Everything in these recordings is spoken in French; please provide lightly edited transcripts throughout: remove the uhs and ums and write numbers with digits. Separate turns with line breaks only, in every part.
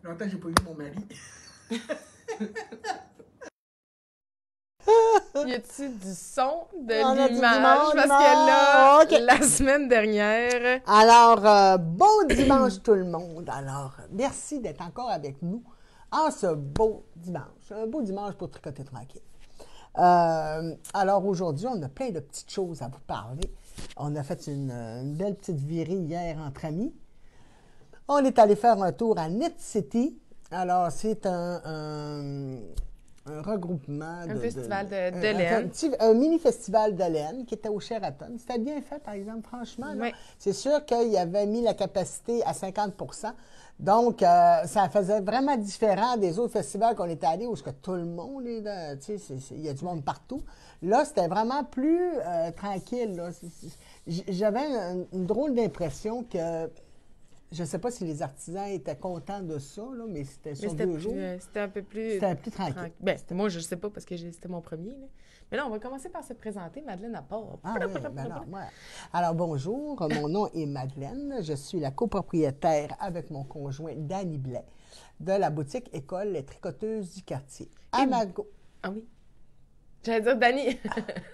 Longtemps que j'ai pas vu mon mari.
Y a-tu du son de
On a du
l'image? Parce que là, la semaine dernière...
Alors, bon dimanche tout le monde. Alors, merci d'être encore avec nous en ce beau dimanche. Un beau dimanche pour tricoter tranquille. Alors, aujourd'hui, on a plein de petites choses à vous parler. On a fait une belle petite virée hier entre amis. On est allé faire un tour à Knit City. Alors, c'est un regroupement
Un festival de laine.
Un mini-festival de laine qui était au Sheraton. C'était bien fait, par exemple, franchement.
Oui.
C'est sûr qu'il avait mis la capacité à 50 %. Donc, ça faisait vraiment différent des autres festivals qu'on était allés où que tout le monde est là, tu sais, il y a du monde partout. Là, c'était vraiment plus tranquille. Là. J'avais une drôle d'impression que... Je ne sais pas si les artisans étaient contents de ça, là, mais c'était sur 2 jours.
C'était un peu plus...
C'était plus tranquille.
Ben, moi, je ne sais pas parce que c'était mon premier. Là. Mais là, on va commencer par se présenter. Madeleine à part.
Ah oui, ben non, moi. Alors, bonjour, mon nom est Madeleine. Je suis la copropriétaire avec mon conjoint Danny Blais de la boutique École Les Tricoteuses du quartier. À ma gauche.
Ah oui? J'allais dire Danny.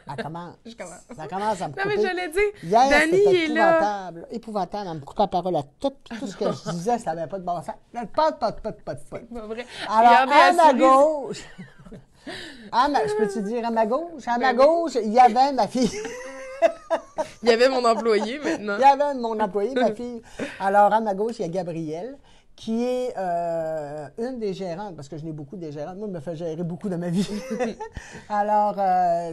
Ça commence.
Je commence.
Ça commence à me couper.
Non, mais je l'ai dit.
Hier,
Danny
c'était
est là.
épouvantable. Épouvantable. Elle me coupait la parole à tout ce que je disais, ça n'avait pas de bon sens. Pas.
C'est pas vrai.
Alors,
Regardez
à
la
ma
souris.
gauche... je peux-tu dire à ma gauche? À ma gauche, il y avait ma fille.
Il y avait mon employé maintenant.
Il y avait mon employé, ma fille. Alors, à ma gauche, il y a Gabrielle, qui est une des gérantes, parce que je n'ai beaucoup des gérantes. Moi, je me fais gérer beaucoup de ma vie. Alors,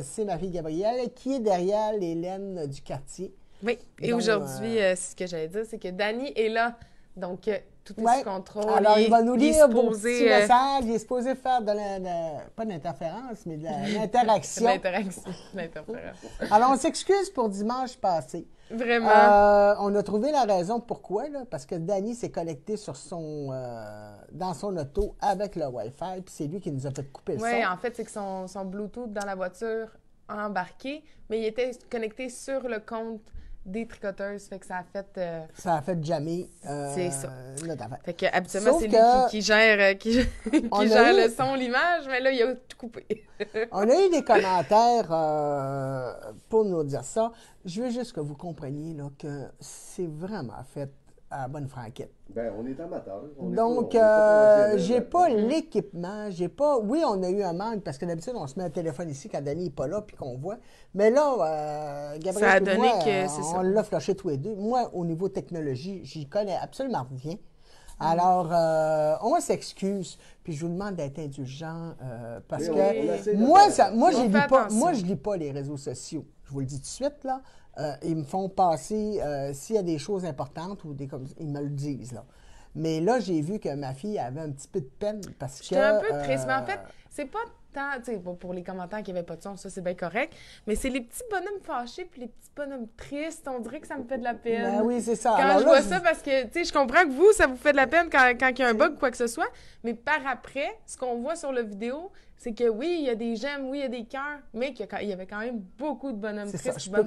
c'est ma fille Gabrielle, qui est derrière les laines du quartier.
Oui, et
Donc,
aujourd'hui, ce que j'allais dire, c'est que Danny est là. Donc, tout est sous contrôle.
Alors, il va nous lire vos
supposé,
petits messages. Il est supposé faire pas d'interférence, mais de l'interaction.
L'interférence.
Alors, on s'excuse pour dimanche passé.
Vraiment.
On a trouvé la raison pourquoi, là, parce que Danny s'est connecté sur dans son auto avec le Wi-Fi, puis c'est lui qui nous a fait couper le son.
Oui, en fait, c'est que son Bluetooth dans la voiture a embarqué, mais il était connecté sur le compte des tricoteuses, fait que ça a fait...
Ça a fait jammer
c'est ça.
notre affaire.
Fait que habituellement,
Sauf
c'est
que
lui qui gère, qui gère le son, l'image, mais là, il a tout coupé.
On a eu des commentaires pour nous dire ça. Je veux juste que vous compreniez là, que c'est vraiment fait à la bonne franquette.
Bien, on est amateur.
Donc, j'ai pas l'équipement, j'ai pas... Oui, on a eu un manque, parce que d'habitude, on se met un téléphone ici quand Danny n'est pas là, puis qu'on voit. Mais là, Gabriel
Ça a
et
donné
moi,
que c'est ça.
on l'a flashé tous les deux. Moi, au niveau technologie, j'y connais absolument rien. Alors, on s'excuse, puis je vous demande d'être indulgent, parce que moi, je lis pas les réseaux sociaux. Je vous le dis tout de suite, là. Ils me font passer, s'il y a des choses importantes, ou ils me le disent, là. Mais là, j'ai vu que ma fille avait un petit peu de peine, parce que...
J'étais un peu triste, mais en fait, c'est pas tant, tu sais, pour les commentaires qui n'avaient pas de son, ça, c'est bien correct, mais c'est les petits bonhommes fâchés puis les petits bonhommes tristes, on dirait que ça me fait de la peine.
Ben oui, c'est ça.
Quand
Alors
je
là,
vois ça, parce que, tu sais, je comprends que vous, ça vous fait de la peine quand il y a un bug ou quoi que ce soit, mais par après, ce qu'on voit sur la vidéo, c'est que oui, il y a des j'aime, oui, il y a des cœurs, mais qu'il y avait quand même beaucoup de bonhommes
c'est
tristes.
ça. Je peux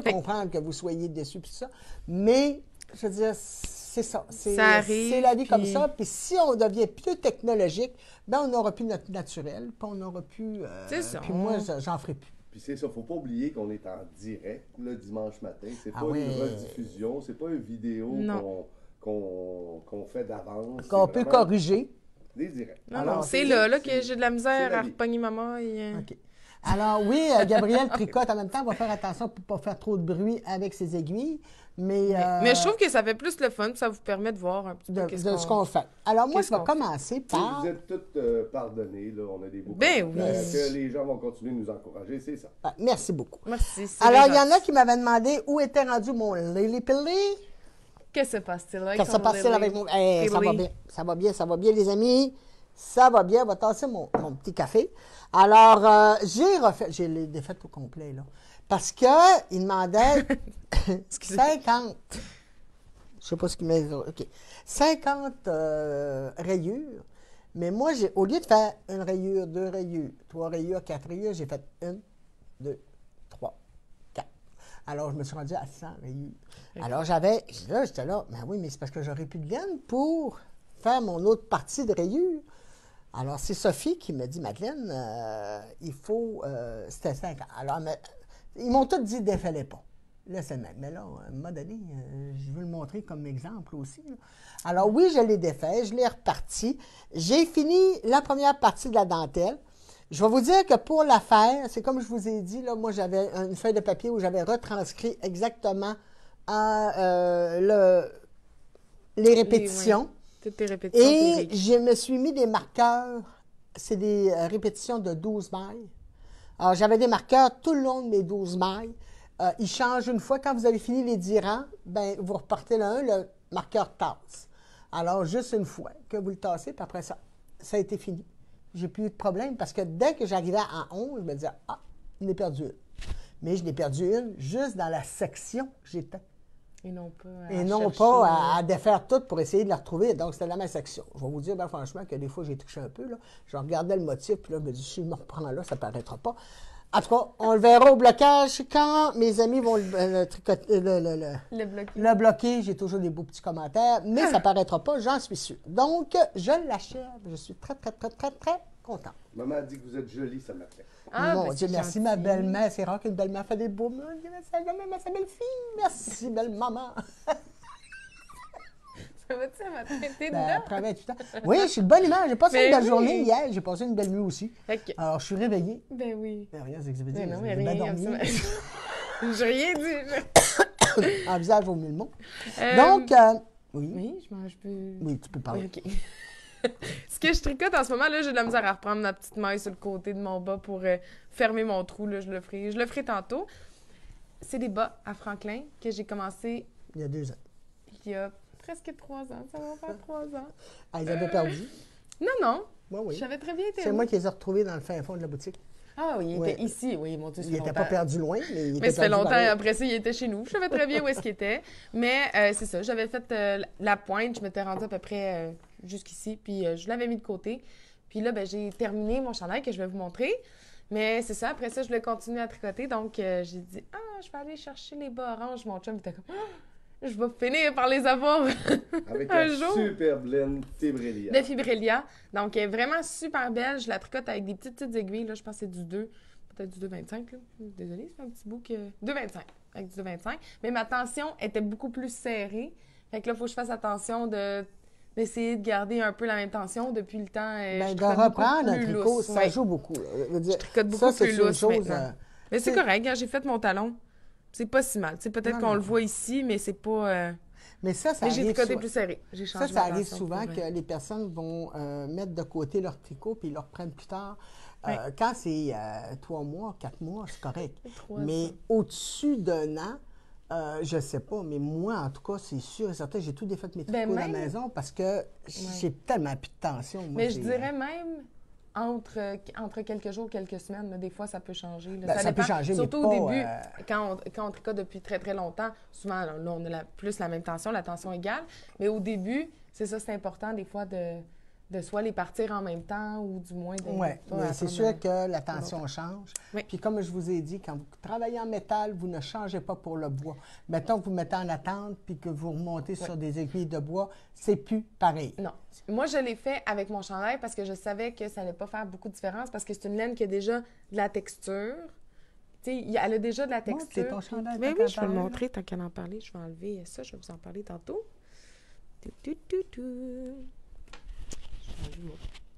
comprendre que vous soyez déçus puis tout ça, mais, je veux dire, c'est ça.
Ça arrive,
c'est la vie comme
puis-
ça. Puis si on devient plus technologique, ben on n'aura plus notre naturel, puis on n'aura plus...
C'est ça.
Puis moi, j'en ferai plus.
Puis c'est ça, faut pas oublier qu'on est en direct le dimanche matin. C'est pas
oui.
une rediffusion, c'est pas une vidéo
Non.
qu'on fait d'avance.
Qu'on
C'est
peut
vraiment
corriger.
Des directs.
Non,
Alors,
non, c'est
c'est-
là que j'ai de la misère
la
à
vie.
repogner maman. Et,
OK. Alors oui, Gabriel tricote en même temps. On va faire attention pour ne pas faire trop de bruit avec ses aiguilles. Mais
je trouve que ça fait plus le fun, ça vous permet de voir un petit peu
de ce qu'on fait. Alors moi, je vais commencer par...
Vous êtes toutes pardonnées, là. On a des beaux
Ben
commentaires,
oui.
que les gens vont continuer de nous encourager, c'est ça.
Ah, merci beaucoup.
Merci. c'est
Alors,
bien
il y en a
gentil.
qui m'avaient demandé où était rendu mon Lily Pilly.
Qu'est-ce qui se passe-t-il là?
Qu'est-ce qui se passe avec mon... Hey, ça va bien, ça va bien, ça va bien, les amis. Ça va bien. On va tasser mon petit café. Alors, j'ai les défaites au complet, là. Parce qu'il demandait 50... Je sais pas ce qu'il m'a dit. OK. 50 rayures. Mais moi, au lieu de faire une rayure, 2 rayures, 3 rayures, 4 rayures, j'ai fait 1, 2, 3, 4. Alors, je me suis rendu à 100 rayures. Alors, j'étais là, ben oui, mais c'est parce que j'aurais plus de laine pour faire mon autre partie de rayure. Alors, c'est Sophie qui me dit, Madeleine, il faut... c'était 5 ans. Alors, ils m'ont tous dit, défais-les pas. Laissez même. Mais là, à un moment donné, je veux le montrer comme exemple aussi. Là. Alors, oui, je l'ai défait, je l'ai reparti. J'ai fini la première partie de la dentelle. Je vais vous dire que pour la faire, c'est comme je vous ai dit, là, moi, j'avais une feuille de papier où j'avais retranscrit exactement les répétitions.
Toutes tes répétitions.
Et je me suis mis des marqueurs. C'est des répétitions de 12 mailles. Alors, j'avais des marqueurs tout le long de mes 12 mailles. Ils changent une fois. Quand vous avez fini les 10 rangs, ben, vous repartez le marqueur tasse. Alors, juste une fois que vous le tassez, puis après ça a été fini. J'ai plus eu de problème parce que dès que j'arrivais à 11, je me disais, ah, je n'ai perdu une. Mais je n'ai perdu une juste dans la section que j'étais.
Et non pas
à défaire tout pour essayer de la retrouver. Donc, c'était la même section. Je vais vous dire, ben, franchement, que des fois, j'ai triché un peu. Là. Je regardais le motif, puis là, je me dis, si je me reprends là, ça ne paraîtra pas. En tout cas, on le verra au blocage quand mes amis vont le bloquer. J'ai toujours des beaux petits commentaires, mais ça ne paraîtra pas, j'en suis sûre. Donc, je l'achève. Je suis très, très, très, très, très contente.
Maman a dit que vous êtes jolie, ça m'a fait.
Mon Dieu, merci ma belle-mère. C'est rare qu'une belle-mère fait des beaux mots. Sa belle-fille. Merci, belle-maman.
Ça va-tu, ça m'a traité
dedans? Après 28 ans. Oui, je suis de bonne humeur. J'ai passé une belle journée hier. J'ai passé une belle nuit aussi. Alors, je suis réveillée.
Ben oui.
Rien, c'est que ça veut dire.
Non, mais rien, j'ai rien dit.
En visage vaut mieux le mot. Donc, oui.
Oui, je peux...
Oui, tu peux parler.
OK. Ce que je tricote en ce moment, là, j'ai de la misère à reprendre ma petite maille sur le côté de mon bas pour fermer mon trou. Là, je le ferai tantôt. C'est des bas à Franklin que j'ai commencé...
Il y a 2 ans.
Il y a presque 3 ans. Ça va faire 3 ans.
Ah, ils avaient perdu?
Non.
Oui.
J'avais très bien été.
C'est moi qui les ai retrouvés dans le fin fond de la boutique.
Ah oui, il était ici. Oui, mon Dieu,
il n'était pas perdu loin, mais il était
ça fait longtemps. Après ça, il était chez nous. Je savais très bien où est-ce qu'il était. Mais c'est ça, j'avais fait la pointe. Je m'étais rendue à peu près jusqu'ici, puis je l'avais mis de côté. Puis là, ben, j'ai terminé mon chandail que je vais vous montrer. Mais c'est ça, après ça, je voulais continuer à tricoter. Donc, j'ai dit, je vais aller chercher les bas oranges. Mon chum était comme, je vais finir par les avoir
avec
un
la
jour.
superbe laine Fibrelia.
De Fibrelia. Donc, elle est vraiment super belle. Je la tricote avec des petites aiguilles. Là, je pense que c'est du 2, peut-être du 2,25. Là. Désolée, c'est un petit bout que... 2,25. Avec du 2,25. Mais ma tension était beaucoup plus serrée. Fait que là, il faut que je fasse attention d'essayer de garder un peu la même tension depuis le temps.
De reprendre un tricot, ça joue beaucoup.
Je tricote beaucoup plus lousse maintenant. Mais c'est correct, j'ai fait mon talon. C'est pas si mal. Peut-être qu'on le voit ici, mais c'est pas...
Mais ça
mais j'ai tricoté plus serré. J'ai changé
ça arrive souvent que les personnes vont mettre de côté leur tricot puis ils le reprennent plus tard. Quand c'est 3 mois, 4 mois, c'est correct. Mais au-dessus d'un an, je ne sais pas, mais moi, en tout cas, c'est sûr et certain, j'ai tout défait de mes tricots à la maison parce que j'ai tellement plus de tension. Moi,
mais je dirais même... Entre quelques jours, quelques semaines, là, des fois, ça peut changer. Là.
Ça peut changer,
surtout
mais pas,
au début, quand on tricote depuis très, très longtemps, souvent, là, on a plus la même tension, la tension égale. Mais au début, c'est ça, c'est important, des fois, de soit les partir en même temps ou du moins de...
Oui, mais c'est sûr que la tension change. Oui. Puis comme je vous ai dit, quand vous travaillez en métal, vous ne changez pas pour le bois. Mettons que vous mettez en attente puis que vous remontez sur des aiguilles de bois, c'est plus pareil.
Non. Moi, je l'ai fait avec mon chandail parce que je savais que ça n'allait pas faire beaucoup de différence parce que c'est une laine qui a déjà de la texture. Tu sais, elle a déjà de la texture.
C'est ton chandail.
Mais oui, je vais le montrer tant qu'à en parler. Je vais enlever ça, je vais vous en parler tantôt.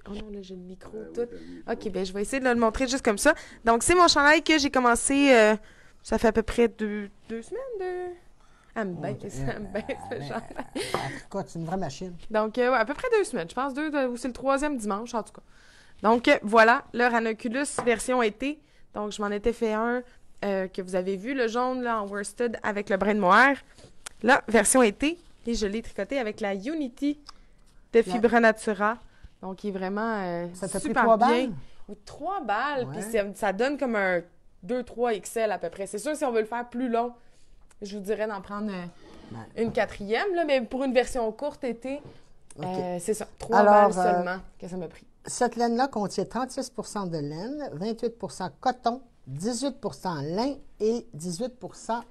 Oh non, là, j'ai le micro, tout. OK, bien, je vais essayer de le montrer juste comme ça. Donc, c'est mon chandail que j'ai commencé, ça fait à peu près deux semaines, Elle me baisse, le chandail.
C'est une vraie machine.
Donc, à peu près 2 semaines. Je pense c'est le 3e dimanche, en tout cas. Donc, voilà, le Ranunculus version été. Donc, je m'en étais fait un que vous avez vu, le jaune, là, en worsted avec le brin de mohair. Là, version été. Et je l'ai tricoté avec la Unity de Fibra Natura. Donc, il est vraiment
ça t'a
super
pris 3
bien.
balles?
3 balles,
ouais.
Puis ça donne comme un 2-3 XL à peu près. C'est sûr, si on veut le faire plus long, je vous dirais d'en prendre une 4e, là, mais pour une version courte été, c'est ça, 3 balles seulement que ça m'a pris.
Cette laine-là contient 36 de laine, 28 coton 18 lin et 18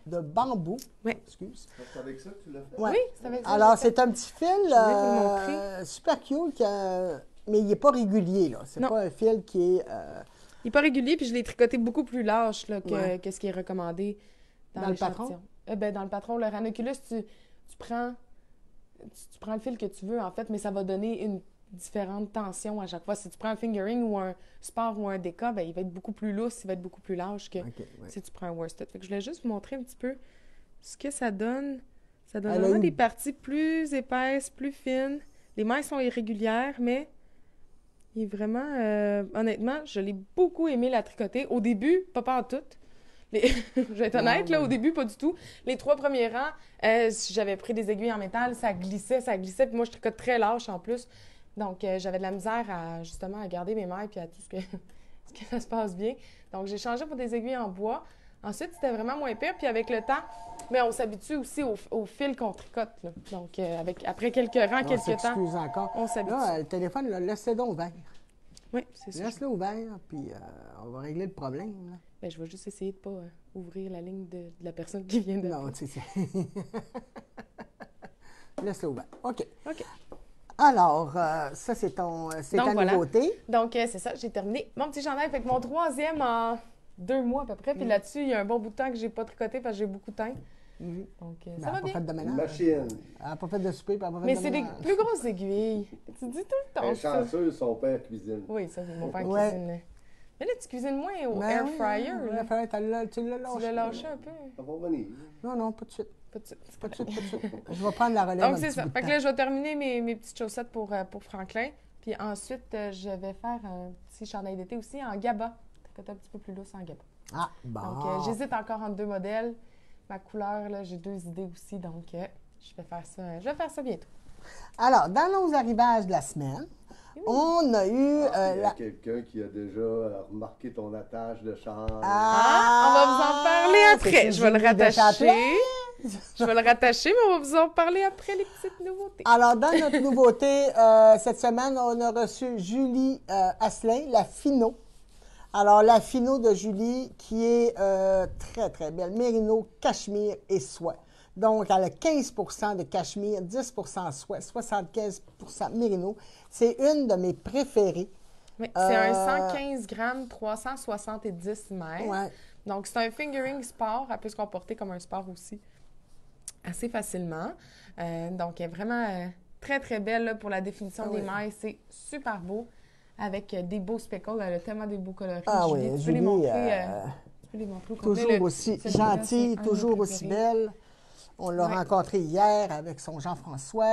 de bambou.
Oui.
Excuse.
C'est avec ça que tu l'as fait?
Ouais.
Oui, c'est avec ça.
Alors, c'est un petit fil
Je voulais vous le montrer.
super cute, mais il n'est pas régulier. Là. C'est
Non.
pas un fil qui est...
Il n'est pas régulier, puis je l'ai tricoté beaucoup plus large là,
Ouais.
que ce qui est recommandé
Dans le patron?
l'échantillon. Dans le patron, le ranunculus, tu prends le fil que tu veux, en fait, mais ça va donner une différente tension à chaque fois. Si tu prends un fingering ou un sport ou un déca, ben, il va être beaucoup plus lousse, il va être beaucoup plus large que
OK, ouais.
si tu prends un worsted. Fait que je voulais juste vous montrer un petit peu ce que ça donne. Ça donne
Elle a
vraiment
une-
des parties plus épaisses, plus fines. Les mailles sont irrégulières, mais il est vraiment... honnêtement, je l'ai beaucoup aimé la tricoter. Au début, pas en tout. Je vais être honnête, là, au début, pas du tout. Les 3 premiers rangs, j'avais pris des aiguilles en métal, ça glissait, puis moi, je tricote très lâche en plus. Donc, j'avais de la misère justement, à garder mes mailles puis à tout ce que ça se passe bien. Donc, j'ai changé pour des aiguilles en bois. Ensuite, c'était vraiment moins pire. Puis avec le temps, mais on s'habitue aussi au fil qu'on tricote. Là. Donc, après quelques rangs,
Non,
quelques temps,
s'excuse encore.
on s'habitue.
Là, le téléphone, laisse-le donc ouvert.
Oui, c'est ça.
Laisse-le ouvert, puis on va régler le problème. Là.
Ben, je vais juste essayer de ne pas ouvrir la ligne de la personne qui vient de...
Non, tu sais. Laisse-le ouvert. OK.
OK.
Alors, ça, c'est ta
voilà.
nouveauté.
Donc, c'est ça, j'ai terminé mon petit chandail. Fait que mon 3e en 2 mois à peu près. Puis là-dessus, il y a un bon bout de temps que j'ai pas tricoté parce que j'ai beaucoup de temps. Donc,
Ben,
ça
elle
va
n'a pas
bien.
fait de
Une
ménage.
machine.
Elle n'a pas fait de souper, puis elle n'a pas fait
Mais
de
c'est des
ménage.
plus grosses aiguilles. Tu dis tout le temps
Elle est
ça.
chanceuse, son père cuisine.
Oui, ça, c'est mon père
Ouais.
cuisine. Mais là, tu cuisines moins au
Ben
air
oui,
fryer.
oui,
là.
tu l'as
Tu
lâché.
l'as lâché un peu.
Ça va venir.
Non, pas de suite.
Pas de suite.
Pas de suite. Je vais prendre la relève
Donc,
un
c'est
petit
ça.
bout de
Fait que
temps.
là, je vais terminer mes petites chaussettes pour Franklin. Puis ensuite, je vais faire un petit chandail d'été aussi en GABA. Peut-être un petit peu plus lousse en GABA.
Ah, bon.
Donc, j'hésite encore entre 2 modèles. Ma couleur, là, j'ai 2 idées aussi. Donc, je vais faire ça. Je vais faire ça bientôt.
Alors, dans nos arrivages de la semaine, on a eu...
Il y a quelqu'un qui a déjà remarqué ton attache de change.
On va vous en parler après.
c'est
Je vais le
Julie de
rattacher.
Châtelain.
Je vais le rattacher, mais on va vous en parler après les petites nouveautés.
Alors, dans notre nouveauté, cette semaine, on a reçu Julie Asselin, la Fino. Alors, la Fino de Julie, qui est très, très belle. Mérino, cachemire et soie. Donc, elle a 15 de cachemire, 10 soie, 75 mérino. C'est une de mes préférées.
Oui, c'est un 115 grammes, 370 mètres.
Ouais.
Donc, c'est un fingering sport. Elle peut se comporter comme un sport aussi assez facilement. Donc, elle est vraiment très, très belle là, pour la définition des mailles. C'est super beau avec des beaux speckles. Elle a tellement des beaux coloris.
Ah
Julie,
oui,
tu peux les
Julie,
montrer. Tu peux les montrer au complet.
toujours aussi gentille,
c'est un de mes
toujours aussi
préférés.
belle. On l'a rencontrée hier avec son Jean-François.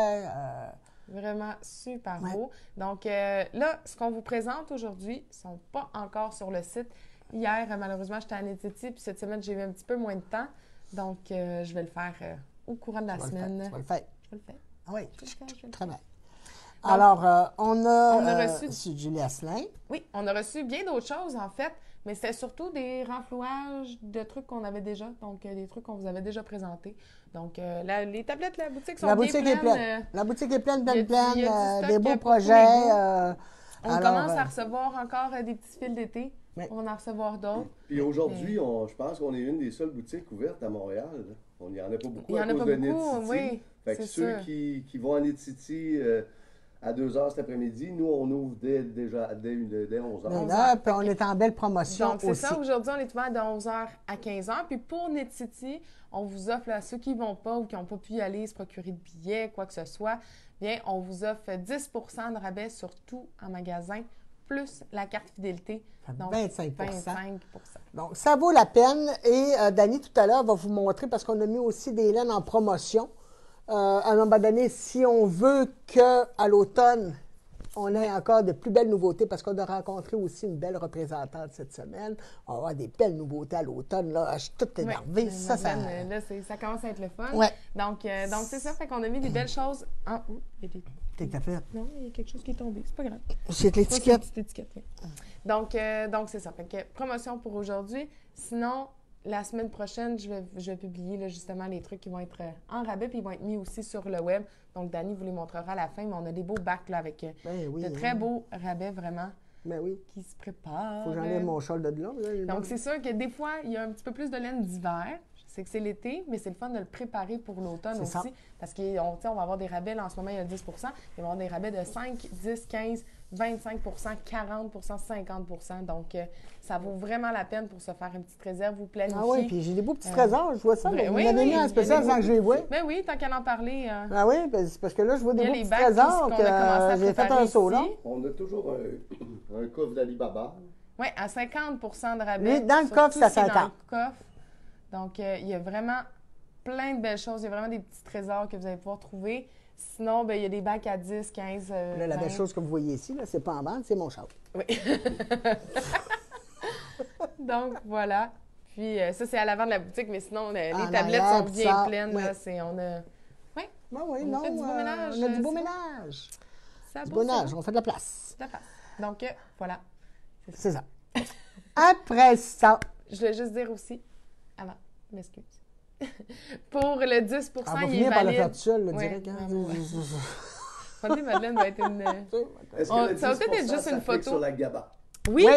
Vraiment super beau. Donc là, ce qu'on vous présente aujourd'hui, ne sont pas encore sur le site. Hier, malheureusement, j'étais à Nétiti, puis cette semaine, j'ai eu un petit peu moins de temps. Donc, je vais le faire au courant de la semaine.
Tu vas le faire.
Je vais le faire.
Ah oui,
Je vais le faire.
très bien. Alors, on a
reçu...
Julie Asselin.
Oui, on a reçu bien d'autres choses, en fait, mais c'était surtout des renflouages de trucs qu'on avait déjà, donc des trucs qu'on vous avait déjà présentés. Donc, les tablettes, la boutique sont
La
bien
boutique
pleines.
est pleine. La boutique est pleine,
il y a du stock
des beaux
pour tous
projets.
les goûts. On
alors,
commence à recevoir encore des petits fils d'été.
Oui.
On va en recevoir d'autres.
Puis aujourd'hui, je pense qu'on est une des seules boutiques ouvertes à Montréal. On n'y en a pas beaucoup
Il y
à
en a
cause
pas
de
beaucoup,
Net-City.
oui.
Fait que
c'est
ceux
sûr.
qui vont à Net-City à 2 h cet après-midi, nous, on ouvre dès 11 h.
là, puis on est en belle promotion
Donc, c'est
aussi.
ça. Aujourd'hui, on est ouvert de 11h à 15h. Puis pour Net City, on vous offre, à ceux qui ne vont pas ou qui n'ont pas pu y aller se procurer de billets, quoi que ce soit, bien, on vous offre 10 de rabais sur tout en magasin, plus la carte fidélité. Donc,
25
25
Donc, ça vaut la peine. Et Dani, tout à l'heure, va vous montrer, parce qu'on a mis aussi des laines en promotion. À un moment donné, si on veut qu'à l'automne, on ait encore de plus belles nouveautés, parce qu'on a rencontré aussi une belle représentante cette semaine. On va avoir des belles nouveautés à l'automne. Là, je suis toute énervée.
Ouais,
ça...
Là, ça commence à être le fun.
Ouais.
Donc c'est ça. Fait qu'on a mis des belles choses en... Oh, il y a des...
Qu'est-ce que t'as fait?
Non, il y a quelque chose qui est tombé. C'est pas grave.
C'est l'étiquette.
Petite étiquette, oui. Donc c'est ça. Fait que promotion pour aujourd'hui. Sinon, la semaine prochaine, je vais publier là, justement les trucs qui vont être en rabais, puis ils vont être mis aussi sur le web. Donc, Dani vous les montrera à la fin, mais on a des beaux bacs là, avec
Ben oui,
de très beaux rabais, vraiment.
Ben oui.
qui se prépare.
Faut que j'enlève mon châle de là.
Donc, c'est sûr que des fois, il y a un petit peu plus de laine d'hiver. Je sais que c'est l'été, mais c'est le fun de le préparer pour l'automne aussi. Ça. Parce qu'on va avoir des rabais. Là, en ce moment, il y a 10 il va y avoir des rabais de 5, 10, 15, 25 40 50 Donc, ça vaut vraiment la peine pour se faire une petite réserve ou planifier.
Ah oui, puis j'ai des beaux petits trésors. Je vois ça. Vous m'avez mis un spécial sans que je les vois.
Ben oui, tant qu'à en parler.
Ah oui, c'est parce que là, je vois des beaux petits trésors que j'ai fait un saut là.
On a toujours un coffre d'Alibaba.
Oui, à 50 de rabais.
Dans le coffre, c'est à 50.
Donc, il y a vraiment plein de belles choses. Il y a vraiment des petits trésors que vous allez pouvoir trouver. Sinon, ben, il y a des bacs à 10, 15,
là, la belle chose que vous voyez ici, là, c'est pas en vente, c'est mon châle.
Oui. Donc, voilà. Puis, ça, c'est à l'avant de la boutique, mais sinon, les tablettes sont bien pleines. Là, on a... Oui.
On a du beau ménage. On a du beau ménage. Du beau ménage. On fait de la place.
De la place. Donc, voilà.
C'est ça. Après ça...
Je voulais juste dire aussi... Avant, m'excuse. Pour le 10 il est valide.
Par le faire tout seul, le direct.
Madeleine va être une...
Est-ce que le 10
ça va peut-être être juste une photo.
Sur la GABA?
Oui.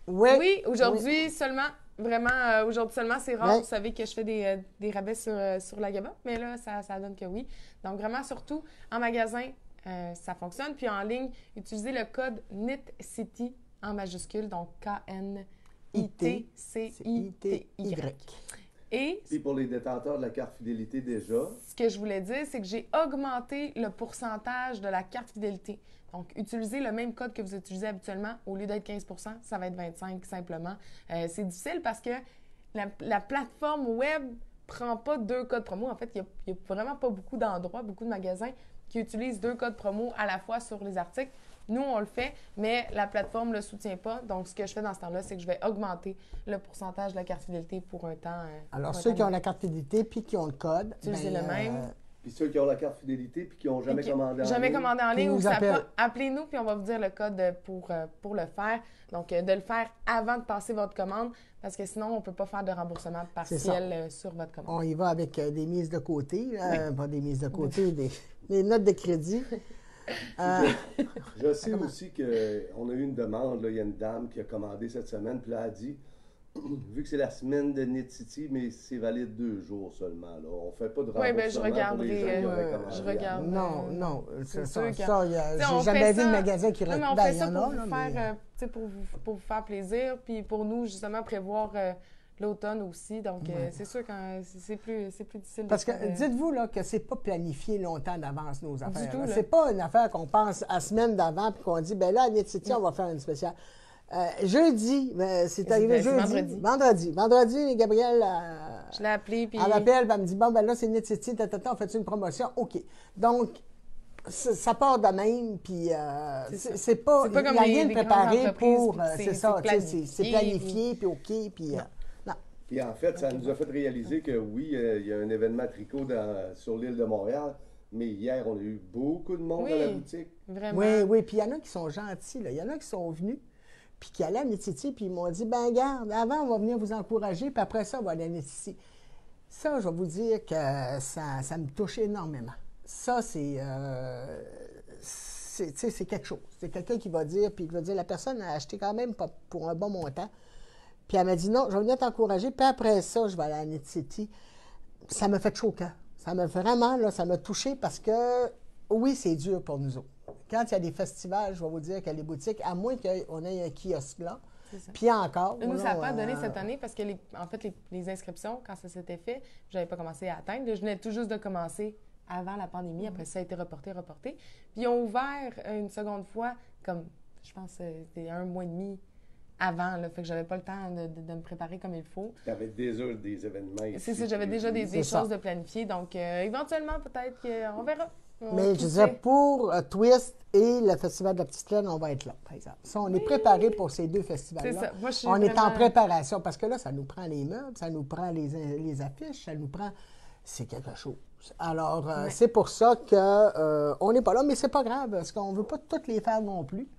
Oui,
aujourd'hui seulement. Vraiment, aujourd'hui seulement, c'est rare. Vous savez que je fais des rabais sur la GABA, mais là, ça donne que oui. Donc, vraiment, surtout, en magasin, ça fonctionne. Puis en ligne, utilisez le code NITCITY en majuscule, donc KNITCITY. Et
puis pour les détenteurs de la carte fidélité déjà.
Ce que je voulais dire, c'est que j'ai augmenté le pourcentage de la carte fidélité. Donc, utilisez le même code que vous utilisez habituellement. Au lieu d'être 15 ça va être 25 simplement. C'est difficile parce que la plateforme web prend pas 2 codes promo. En fait, il n'y a vraiment pas beaucoup d'endroits, beaucoup de magasins qui utilisent 2 codes promo à la fois sur les articles. Nous, on le fait, mais la plateforme ne le soutient pas. Donc, ce que je fais dans ce temps-là, c'est que je vais augmenter le pourcentage de la carte fidélité pour un temps.
Alors, ceux qui ont la carte fidélité puis qui ont le code.
Utilisez le même.
Puis ceux qui ont la carte fidélité puis qui n'ont jamais commandé en ligne.
Jamais commandé en ligne ou appelez-nous puis on va vous dire le code pour le faire. Donc, de le faire avant de passer votre commande parce que sinon, on ne peut pas faire de remboursement partiel sur votre commande.
On y va avec des mises de côté, pas des mises de côté, des notes de crédit.
Je sais aussi qu'on a eu une demande, il y a une dame qui a commandé cette semaine, puis là, elle a dit, vu que c'est la semaine de NITCITY, mais c'est valide 2 jours seulement. Là. On ne fait pas de remboursement.
Oui, bien, je regarderai.
Je
regarde.
Non,
c'est
ça,
j'ai
jamais vu de magasin qui
regarde. On fait ça pour vous faire plaisir, puis pour nous, justement, prévoir l'automne aussi. Donc, c'est sûr que c'est plus difficile.
Parce que dites-vous là, que c'est pas planifié longtemps d'avance nos affaires.
Du tout,
c'est pas une affaire qu'on pense à semaine d'avant puis qu'on dit, ben là, à NITCITY, on va faire une spéciale. Jeudi, c'est arrivé jeudi. Vendredi, Gabrielle.
Je l'ai appelé. Puis...
Elle m'appelle, elle me dit, bon, ben là, c'est NITCITY, on fait une promotion? OK. Donc, ça part de même, puis c'est pas. Il n'y a rien de préparé pour. C'est ça, c'est planifié, puis OK, puis. Non.
Puis en fait, ça nous a fait réaliser que oui, il y a un événement tricot sur l'île de Montréal. Mais hier, on a eu beaucoup de monde dans la boutique.
Vraiment.
Oui, puis il y en a qui sont gentils, là. Il y en a qui sont venus, puis qui allaient à NITCITY, puis ils m'ont dit, ben garde, avant, on va venir vous encourager, puis après ça, on va aller à NITCITY. Ça, je vais vous dire que ça me touche énormément. Ça, c'est quelque chose. C'est quelqu'un qui va dire, puis il va dire, la personne a acheté quand même pour un bon montant. Puis elle m'a dit, non, je vais venir t'encourager, puis après ça, je vais aller à NITCITY. Ça m'a fait chaud au cœur. Ça m'a vraiment, là, ça m'a touché parce que, oui, c'est dur pour nous autres. Quand il y a des festivals, je vais vous dire que les boutiques, à moins qu'on ait un kiosque là, puis encore.
Nous, ça n'a pas donné cette année parce que, les inscriptions, quand ça s'était fait, je n'avais pas commencé à atteindre. Je venais tout juste de commencer avant la pandémie. Après ça a été reporté. Puis ils ont ouvert une seconde fois, comme, je pense, c'était 1 mois et demi avant, là, fait que j'avais pas le temps de me préparer comme il faut.
Tu avais déjà des événements ici.
C'est ça, j'avais déjà des choses de planifier. Donc, éventuellement, peut-être qu'on verra.
Mais je disais, pour Twist et le Festival de la Petite Laine, on va être là, par exemple. Ça, on est préparé pour ces 2 festivals-là.
C'est ça. Moi,
on est en préparation parce que là, ça nous prend les meubles, ça nous prend les affiches, ça nous prend... C'est quelque chose. Alors, c'est pour ça qu'on n'est pas là, mais c'est pas grave, parce qu'on ne veut pas toutes les faire non plus.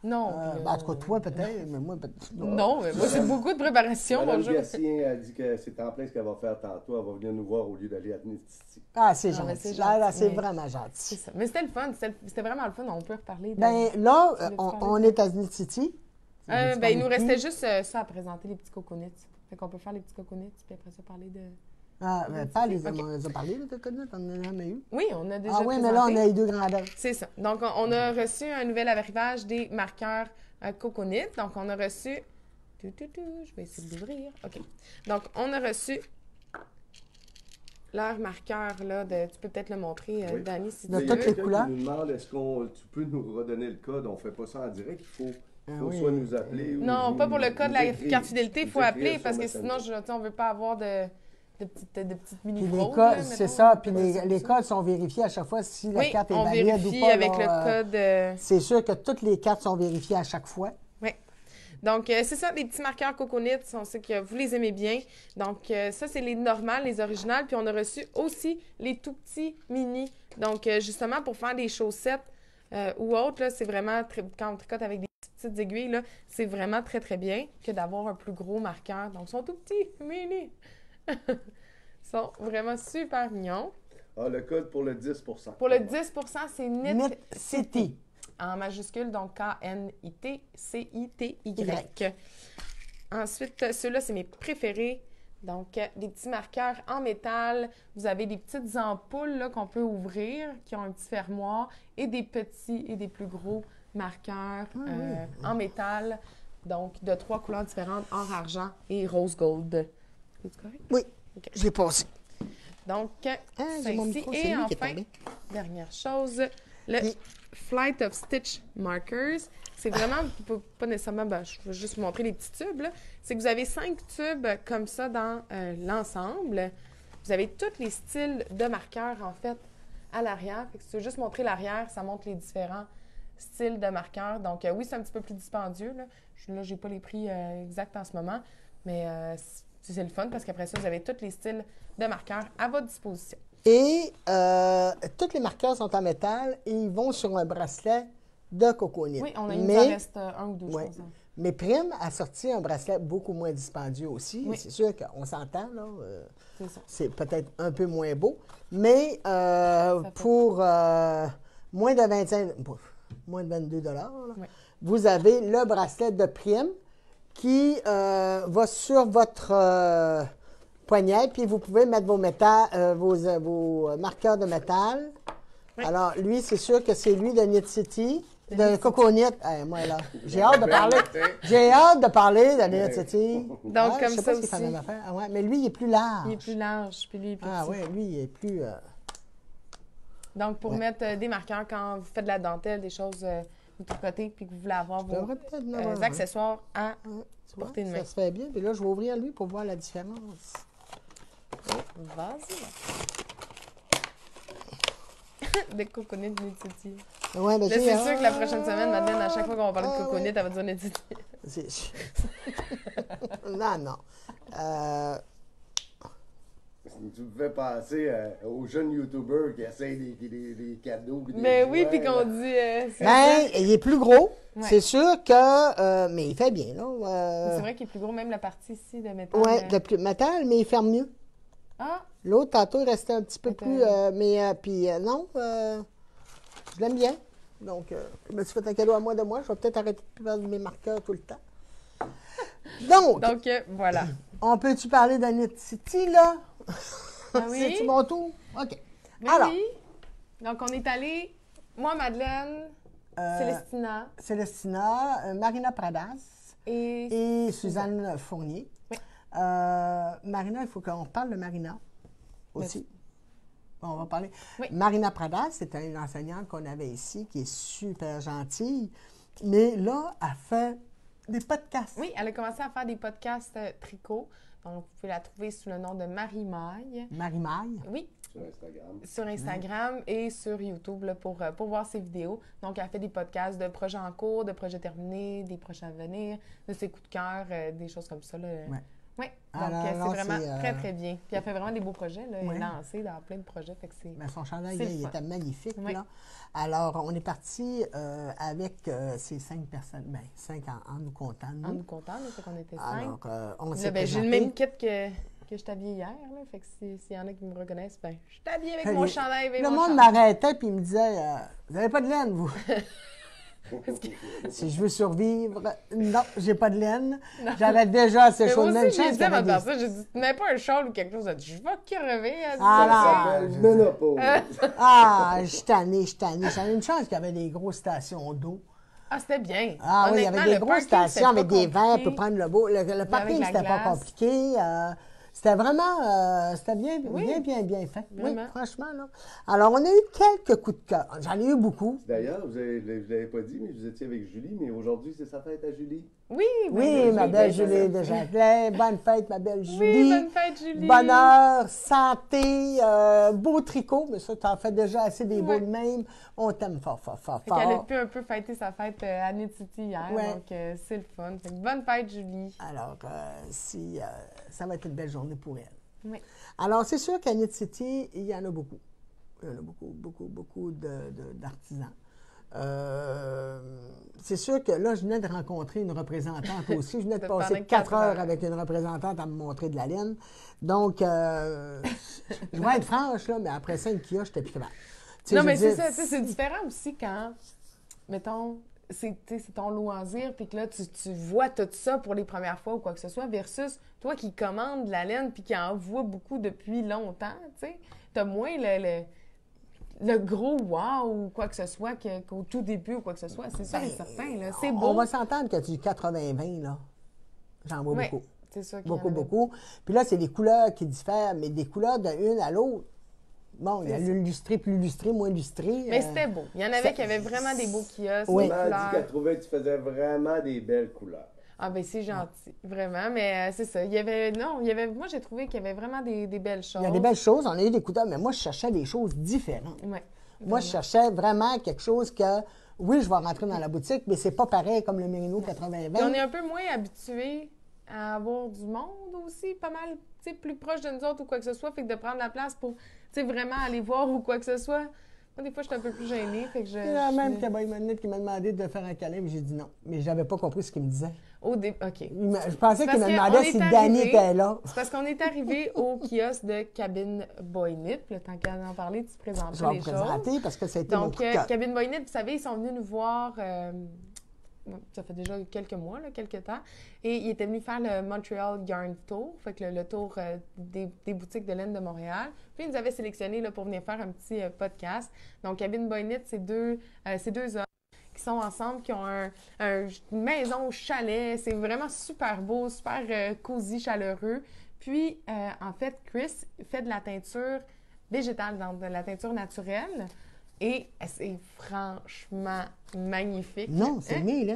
Non.
En tout cas, toi, peut-être, mais moi, peut-être.
Non, mais moi, c'est beaucoup de préparation.
Madame
Bonjour.
Gatien a dit que c'est en plein ce qu'elle va faire tantôt. Elle va venir nous voir au lieu d'aller à Nititi.
Ah, c'est
Ah, mais
gentil.
c'est
Là,
gentil,
c'est
mais-
vraiment
C'est
gentil.
ça. Mais c'était le fun. C'était vraiment le fun. On peut reparler de...
Ben là,
Tu voulais
on,
parler
on
de-
est à Nititi.
Ben, il nous restait juste ça à présenter, les petits coconuts. Fait qu'on peut faire les petits coconuts, puis après ça, parler de...
Ah, ben, pas les
Ok.
on en a parlé, le coconut, on n'en a jamais eu.
Oui, on a déjà
Ah oui, mais là, on a eu deux grandeurs.
C'est ça. Donc, on a reçu un nouvel arrivage des marqueurs coconuts. Donc, on a reçu... Je vais essayer de l'ouvrir. OK. Donc, on a reçu leur marqueur, là, tu peux peut-être le montrer,
Oui.
Dani, si
De
tu
Il y a
veux.
toutes les
quelqu'un
couleurs.
qui nous demande, tu peux nous redonner le code? On ne fait pas ça en direct. Il faut
oui.
soit nous appeler ou
Non,
nous-
pas pour le code de
nous
la
écrire.
carte fidélité, il
Nous
faut
écrire
appeler
sur
parce que
Messenger.
sinon, on ne veut pas avoir de petites
Puis
mini-fraudes.
les
là,
codes, c'est
mettons,
ça.
on
Puis
peut dire ça
les
comme ça.
codes sont vérifiés à chaque fois si la
Oui,
carte est
on
valide ou
vérifie
pas.
avec
là,
le code.
C'est sûr que toutes les cartes sont vérifiées à chaque fois.
Oui. Donc, c'est ça, les petits marqueurs coconuts. On sait que vous les aimez bien. Donc, ça, c'est les normales, les originales. Puis, on a reçu aussi les tout petits mini. Donc, justement, pour faire des chaussettes ou autres, là, c'est vraiment, quand on tricote avec des petites aiguilles, là, c'est vraiment très, très bien que d'avoir un plus gros marqueur. Donc, ils sont tout petits, mini. Ils sont vraiment super mignons.
Ah, le code pour le 10
Pour le 10 c'est
Knit
NIT
City.
en majuscule, donc K-N-I-T-C-I-T-Y. Ensuite, ceux-là, c'est mes préférés. Donc, des petits marqueurs en métal. Vous avez des petites ampoules là, qu'on peut ouvrir, qui ont un petit fermoir, et des petits et des plus gros marqueurs en métal. Donc, de 3 couleurs différentes, or, argent et rose gold. C'est correct?
Oui,
OK.
j'ai passé.
Donc,
J'ai mon
ceci.
micro, c'est
Et
lui qui est
enfin,
tombé.
dernière chose, le
Oui.
Flight of Stitch Markers. C'est vraiment, pas nécessairement, je vais juste vous montrer les petits tubes. là. C'est que vous avez 5 tubes comme ça dans l'ensemble. Vous avez tous les styles de marqueurs, en fait, à l'arrière. Fait que si tu veux juste montrer l'arrière, ça montre les différents styles de marqueurs. Donc, oui, c'est un petit peu plus dispendieux. Là, je n'ai pas les prix exacts en ce moment, mais c'est le fun parce qu'après ça, vous avez tous les styles de marqueurs à votre disposition.
Et tous les marqueurs sont en métal et ils vont sur un bracelet de coconut.
Oui, il nous en reste un ou deux,
Ouais.
je pense.
Mais Prime a sorti un bracelet beaucoup moins dispendieux aussi.
Oui.
C'est sûr qu'on s'entend, là.
C'est ça.
C'est peut-être un peu moins beau. Mais
fait.
pour moins de 25, moins de 22 là,
Oui.
vous avez le bracelet de Prime qui va sur votre poignet, puis vous pouvez mettre vos marqueurs de métal.
Oui.
Alors, lui, c'est sûr que c'est lui de Knit City, de Coconut. Moi, là, j'ai hâte de parler. J'ai hâte de parler de Knit City.
Donc, comme
je sais
ça
pas ce qu'il fait la
aussi.
même affaire. Ah, ouais, mais lui, il est plus large.
Il est plus large, puis lui, il est plus
Ah
petit.
oui, lui, il est plus...
Donc, pour mettre des marqueurs quand vous faites de la dentelle, des choses vous tricotez, puis que vous voulez avoir vos
devrais peut-être en avoir un.
accessoires à
Tu vois,
portée de main.
ça se fait bien. Puis là, je vais ouvrir lui pour voir la différence.
Vas-y. Des coconuts de Nititi.
Ouais, mais
Là, c'est sûr que la prochaine semaine, Madeleine, à chaque fois qu'on va parler de coconuts, elle va dire Nititi.
Non, non.
Tu me fais penser aux jeunes YouTubers qui essayent des cadeaux. Puis des
Mais oui,
jouets,
puis qu'on
là.
dit... c'est
Ben, il est plus gros.
Ouais.
C'est sûr que... mais il fait bien, là.
C'est vrai qu'il est plus gros, même la partie ici de métal.
Oui, de plus métal, mais il ferme mieux.
Ah,
L'autre, tantôt, il restait un petit peu
C'était-
plus... puis non, je l'aime bien. Donc, je me suis fait un cadeau à moi de moi. Je vais peut-être arrêter de perdre mes marqueurs tout le temps. Donc,
donc voilà.
on peut-tu parler d'Annette City, là?
Ah oui?
C'est-tu mon tour? OK.
Mais
Alors,
oui. Donc, on est allé, moi, Madeleine, Célestina
Célestina, Marina Pradas
et...
et Suzanne Fournier.
Oui.
Marina, il faut qu'on parle de Marina aussi. Bon, on va parler.
Oui.
Marina Pradas, c'était une enseignante qu'on avait ici qui est super gentille, mais là, elle fait des podcasts.
Oui, elle a commencé à faire des podcasts tricot. Donc, vous pouvez la trouver sous le nom de Marie Maille.
Marie-Maille.
Oui,
Sur Instagram.
sur Instagram et sur YouTube là, pour voir ses vidéos. Donc, elle fait des podcasts de projets en cours, de projets terminés, des projets à venir, de ses coups de cœur, des choses comme ça. Là.
Ouais.
Oui, donc
Alors,
c'est vraiment très, très bien. Puis elle fait vraiment des beaux projets, là. Elle
Oui.
est lancée dans plein de projets, fait que c'est...
Ben, son chandail,
c'est
là,
le
il
fun.
était magnifique.
Oui.
Là. Alors, on est parti avec ces 5 personnes. Bien, 5 en nous comptant.
En
Nous.
nous comptant, là, fait qu'on était 5.
Alors, on
Puis
s'est
là, ben, j'ai
présenté.
le même kit que je t'habillais hier, là. Fait que s'il y en a qui me reconnaissent, ben, je suis habillée avec mon chandail et
Le
mon
monde
chandail.
m'arrêtait et il me disait vous n'avez pas de laine, vous? Si je veux survivre, non, j'ai pas de laine. J'avais déjà assez
Mais
chaud.
moi
Même
aussi, j'ai
chance
dit
qu'il y
à ma
avait des...
personne, j'ai dit, tu n'as pas un châle ou quelque chose? Elle dit, je vais crever. Elle dit,
Ah,
Ça
là,
s'appelle ménopause.
Ah, je suis tannée. J'avais une chance qu'il y avait des grosses stations d'eau.
Ah, c'était bien.
Ah oui, il y avait
Honnêtement,
des
le
grosses
parking,
stations avec
c'était
des
pas
vents
compliqué.
pour prendre le beau. Le parking,
la
c'était pas
glace.
compliqué. C'était vraiment, c'était bien,
Oui.
bien fait.
Vraiment.
Oui, franchement, là. Alors, on a eu quelques coups de cœur. J'en ai eu beaucoup.
D'ailleurs, vous ne l'avez pas dit, mais vous étiez avec Julie, mais aujourd'hui, c'est sa fête à Julie.
Oui,
Oui, ma belle
Julie.
Julie de Jacqueline. Bonne fête, ma belle Julie.
Oui, bonne fête, Julie.
Bonheur, santé, beau tricot. Mais ça, t'en fais déjà assez des beaux
Ouais.
de même. On t'aime fort, fort, fort,
Fait qu'elle a
fort.
pu un peu fêter sa fête à Knit City hier,
Ouais.
donc c'est le fun. Fait que bonne fête, Julie.
Alors, ça va être une belle journée pour elle.
Oui.
Alors, c'est sûr qu'à Knit City, il y en a beaucoup. Il y en a beaucoup d'artisans. C'est sûr que là, je venais de rencontrer une représentante aussi. Je venais de
Pendant
passer
4
4 heures
heures.
avec une représentante à me montrer de la laine. Donc, je vais être franche, là, mais après 5 kiosques, j'étais plus capable. Tu sais,
Non,
je
mais
veux
c'est
dire,
ça, tu sais, c'est différent aussi quand, mettons, c'est ton loisir, puis que là, tu vois tout ça pour les premières fois ou quoi que ce soit, versus toi qui commandes de la laine puis qui en voit beaucoup depuis longtemps, tu sais, t'as moins le gros wow ou quoi que ce soit qu'au tout début ou quoi que ce soit. C'est sûr et certain, là. C'est beau.
On va s'entendre que tu 80-20, là. J'en vois
Ouais,
beaucoup.
c'est sûr qu'il y en avait
Beaucoup. Puis là, c'est des couleurs qui diffèrent, mais des couleurs d'une à l'autre. Bon, il y a
C'est ça.
l'illustré, plus illustré, moins illustré.
Mais c'était beau. Il y en avait qui avaient vraiment des beaux kiosques, des
Maman a dit
couleurs.
qu'elle trouvait que tu faisais vraiment des belles couleurs.
Ah ben c'est gentil, vraiment, mais c'est ça. Moi j'ai trouvé qu'il y avait vraiment des belles choses.
Il y a des belles choses, on a eu des couleurs, mais moi, je cherchais des choses différentes.
Ouais,
Moi, je cherchais vraiment quelque chose que, oui, je vais rentrer dans la boutique, mais c'est pas pareil comme le Merino 80-20.
Puis on est un peu moins habitués à avoir du monde aussi, pas mal, tu sais, plus proche de nous autres ou quoi que ce soit, fait que de prendre la place pour, tu sais, vraiment aller voir ou quoi que ce soit. Moi, des fois, je suis un peu plus gênée, fait que je...
Il y a même Cowboy Monette qui m'a demandé de faire un câlin, mais j'ai dit non. Mais j'avais pas compris ce qu'il me disait.
OK.
Je pensais qu'il
Parce
me
qu'on
demandait
est
si
arrivé-
Danny était là.
C'est parce qu'on est arrivé au kiosque de Cabine Boy Knit. Le temps qu'à en parler, tu présentes
Je vais
les
me
choses.
présenter parce que ça a été mon
Donc,
coup de cœur.
Cabine Boy Knit, vous savez, ils sont venus nous voir, ça fait déjà quelques mois, là, quelques temps, et ils étaient venus faire le Montreal Yarn Tour, fait que le tour des boutiques de laine de Montréal. Puis, ils nous avaient sélectionnés là, pour venir faire un petit podcast. Donc, Cabine Boy Knit, c'est deux hommes qui sont ensemble, qui ont une maison au chalet. C'est vraiment super beau, super cosy, chaleureux. Puis, en fait, Chris fait de la teinture végétale, donc de la teinture naturelle. Et c'est franchement magnifique.
Non, c'est né, là.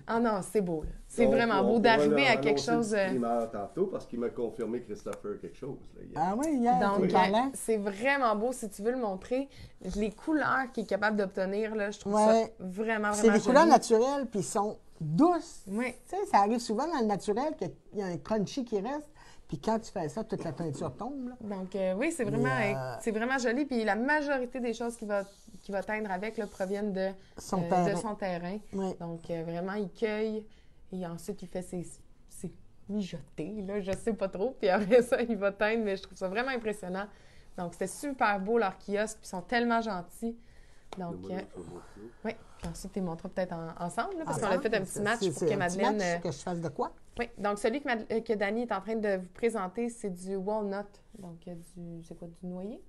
Ah non, c'est beau. Là. C'est
Donc,
vraiment
on
beau
pourra
d'arriver à
leur
quelque
annoncer
chose.
le primeur tantôt parce qu'il m'a confirmé Christopher quelque chose. Là, hier.
Ah oui, hier,
Donc,
tu parlais.
c'est vraiment beau. Si tu veux le montrer, les couleurs qu'il est capable d'obtenir, là, je trouve
Ouais.
ça vraiment,
C'est
vraiment
des couleurs
joli.
naturelles, puis ils sont douces.
Oui.
Tu sais, ça arrive souvent dans le naturel qu'il y a un crunchy qui reste, puis quand tu fais ça, toute la teinture tombe. Là.
Donc, oui, c'est vraiment joli. Puis la majorité des choses qu'il va teindre avec là, proviennent de
Son
de
terrain.
son terrain.
Oui.
Donc, vraiment, il cueille et ensuite, il fait ses mijotés, là, je sais pas trop. Puis après ça, il va teindre, mais je trouve ça vraiment impressionnant. Donc, c'était super beau, leur kiosque, puis ils sont tellement gentils. Donc, oui. Puis ensuite, tu les montres peut-être ensemble, là, parce qu'on a fait un petit match pour que Madeleine...
Match, que je fasse de quoi?
Oui, donc celui que Dani est en train de vous présenter, c'est du walnut. Donc, c'est quoi, du noyer?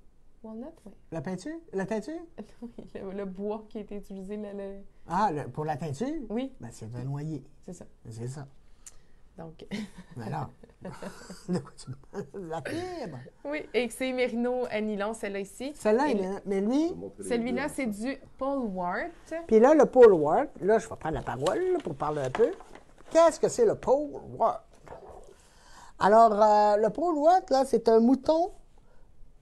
Walnut, oui.
La peinture? La teinture?
Oui, le bois qui a été utilisé,
Ah, pour la teinture?
Oui,
Ben, c'est un noyer.
c'est ça.
C'est ça.
Donc,
Mais alors, de quoi tu me parles? La fibre.
oui, et c'est Merino à nylon, celle-là ici.
Celle-là,
Et
mais lui,
Celui-là, c'est du Paul Wart.
puis là, le pole wart, là, je vais prendre la parole là, pour parler un peu. Qu'est-ce que c'est le pole wart? Alors, le pole wart, là, c'est un mouton,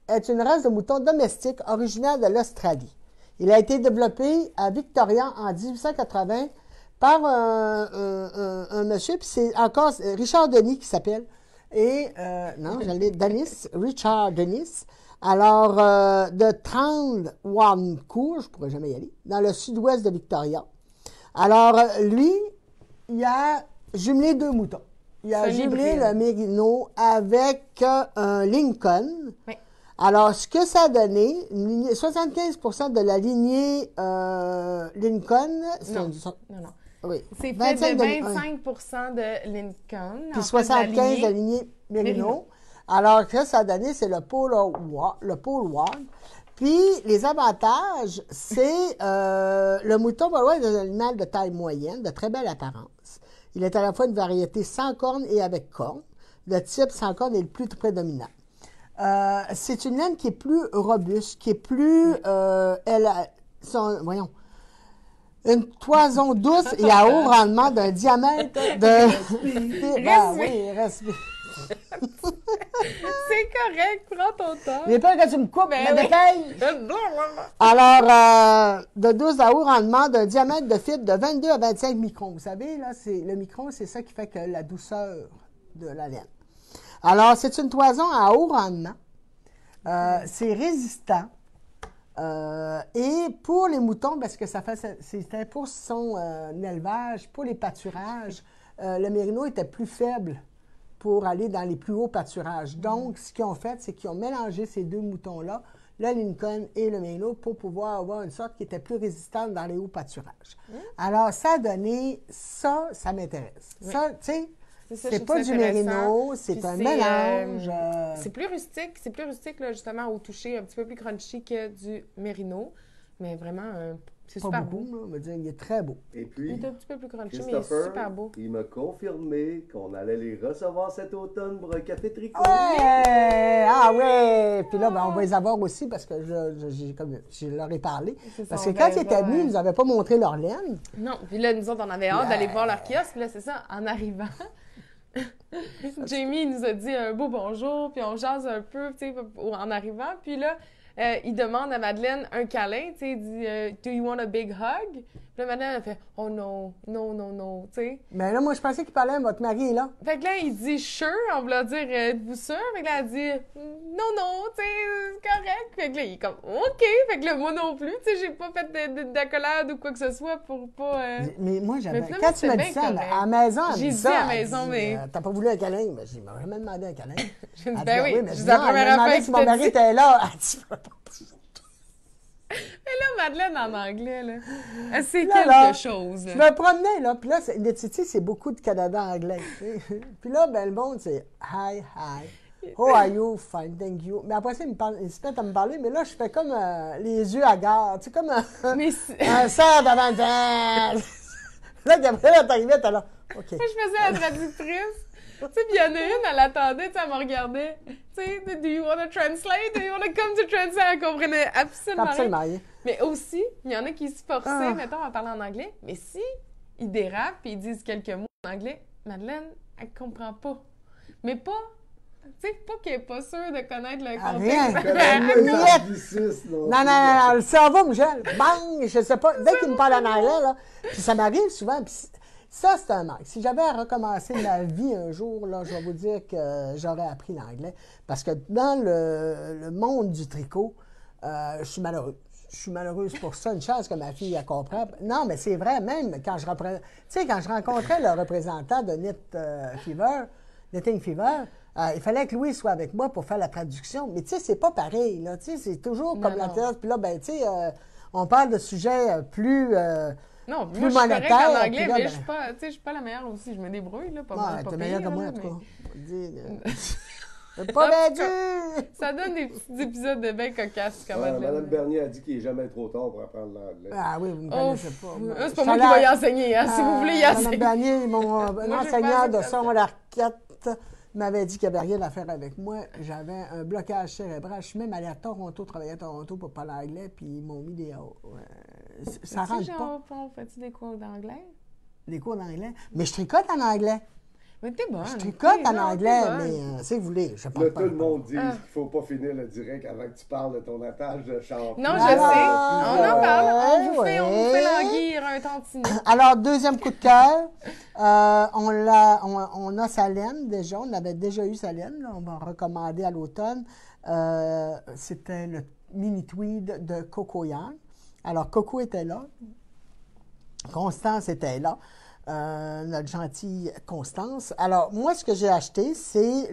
est une race de mouton domestique originaire de l'Australie. Il a été développé à Victoria en 1880 par un monsieur, puis c'est encore Richard Denis qui s'appelle. Et, non, j'allais, Richard Denis. Alors, de 31 cours, je ne pourrais jamais y aller, dans le sud-ouest de Victoria. Alors, lui, il a jumelé 2 moutons. Il a jumelé le Mérino avec un Lincoln.
Oui.
Alors, ce que ça a donné, 75% de la lignée Lincoln, c'est
Non.
Oui.
C'est fait de 25% de Lincoln.
Puis 75% de la lignée Mérino. Alors, que ça a donné, c'est le Pole Ward. Puis, les avantages, c'est le mouton valois est un animal de taille moyenne, de très belle apparence. Il est à la fois une variété sans cornes et avec cornes. Le type sans cornes est le plus prédominant. C'est une laine qui est plus robuste, qui est plus... une toison douce et à haut rendement d'un diamètre de... respire.
C'est correct, prends ton temps.
J'ai peur que tu me coupes, mais détail. Alors, de douce à haut rendement d'un diamètre de fibre de 22 à 25 microns. Vous savez, là, le micron, c'est ça qui fait que la douceur de la laine. Alors, c'est une toison à haut rendement. C'est résistant. Et pour les moutons, parce que c'était pour son élevage, pour les pâturages, le Mérino était plus faible pour aller dans les plus hauts pâturages. Donc, ce qu'ils ont fait, c'est qu'ils ont mélangé ces 2 moutons-là, le Lincoln et le Mérino, pour pouvoir avoir une sorte qui était plus résistante dans les hauts pâturages. Alors, ça a donné ça m'intéresse. Oui. Ça, tu sais, c'est pas du Mérino, c'est un mélange.
C'est plus rustique là, justement, au toucher, un petit peu plus crunchy que du Mérino. Mais vraiment, c'est super beau.
Là, on va dire, il est très beau.
Et puis,
il est un petit peu plus crunchy, mais il est super beau.
Il m'a confirmé qu'on allait les recevoir cet automne pour un café tricot.
Ouais! Ah ouais! Puis là, ben, on va les avoir aussi parce que je leur ai parlé. Parce que quand ils étaient venus, ils nous avaient pas montré leur laine.
Non, puis là, nous autres, on avait hâte d'aller voir leur kiosque. Puis là, c'est ça, en arrivant... Jamie nous a dit un beau bonjour, puis on jase un peu, tu sais, en arrivant. Puis là, il demande à Madeleine un câlin, tu sais, il dit « Do you want a big hug? » Puis là, Madeleine, elle fait « Oh non, tu sais. »
Mais là, moi, je pensais qu'il parlait à votre mari, là.
Fait que là, il dit « Sure », on voulait dire « Êtes-vous sûr? » Fait que là, elle dit « Non, tu sais, c'est correct. » Fait que là, il est comme « OK. » Fait que là, moi non plus, tu sais, j'ai pas fait d'accolade ou quoi que ce soit pour pas...
Mais moi, j'avais... Quand tu m'as dit ça, à la maison,
j'ai dit à la maison, mais...
T'as pas voulu un câlin? Ben, j'ai jamais demandé un câlin.
J'ai dit « Ben oui,
mais
c'est la première affaire que
si mon mari était là.
Mais là, Madeleine, en anglais, là, c'est quelque chose.
Je me promenais, là, puis là, le Titi, c'est beaucoup de Canada anglais. Puis là, ben, le monde, c'est « Hi, hi. How are you? Fine, thank you. » Mais après ça, ils se mettent à me parler, mais là, je fais comme les yeux hagards, tu sais, comme un cerf devant Là, Gabrielle est arrivée, t'es là. OK.
Je faisais la traductrice. Tu sais, puis il y en a une, elle attendait, tu sais, elle me regardait. Tu sais, « Do you want to translate? Do you want to come to translate? » Elle comprenait absolument rien. Mais aussi, il y en a qui se forçaient, mettons, à parler en anglais. Mais si ils dérapent et ils disent quelques mots en anglais, Madeleine, elle comprend pas. Mais pas... Tu sais, pas qu'elle n'est pas sûre de connaître le
contexte. Non, le cerveau me gèle. Bang! Je sais pas. Dès qu'il me parle en anglais, là, puis ça m'arrive souvent, puis ça, c'est un manque. Si j'avais à recommencer ma vie un jour, là, je vais vous dire que j'aurais appris l'anglais. Parce que dans le monde du tricot, je suis malheureux. Je suis malheureuse pour ça. Une chance que ma fille elle comprend. Non, mais c'est vrai, même quand je rencontrais le représentant de Knitting Fever, il fallait que Louis soit avec moi pour faire la traduction. Mais tu sais, c'est pas pareil, là. Tu sais, c'est toujours comme la thèse. Puis là, ben, tu sais, on parle de sujets plus...
non, plus moi, je suis correcte en anglais, là, mais je suis pas la meilleure aussi. Je me débrouille, là, pas mal.
T'es meilleure que moi, en tout cas. C'est pas bien dur!
Ça donne des petits épisodes de bien cocasses, quand même.
Mme Bernier a dit qu'il n'est jamais trop tard pour apprendre l'anglais.
Ah oui, vous ne me connaissez pas.
C'est pas moi qui vais y enseigner, hein, si vous voulez y enseigner.
Mme Bernier, mon enseignant de secondaire 4, m'avait dit qu'il n'y avait rien à faire avec moi. J'avais un blocage cérébral. Je suis même allée à Toronto, travailler à Toronto pour parler anglais, puis ils m'ont mis des... ça rentre pas.
Fais-tu des cours d'anglais?
Des cours d'anglais? Mais je tricote en anglais.
Mais t'es bonne.
Je tricote en anglais, mais si vous voulez, je parle
là,
pas.
Tout le monde dit qu'il ne faut pas finir le direct avant que tu parles de ton attache de champion.
Non, je sais. On en parle. On vous fait languir un tantinet.
Alors, deuxième coup de cœur, on a sa laine déjà. On avait déjà eu sa laine. Là, on va recommander à l'automne. C'était le mini tweed de Coco Young. Alors, Coco était là. Constance était là. Notre gentille Constance. Alors, moi, ce que j'ai acheté, c'est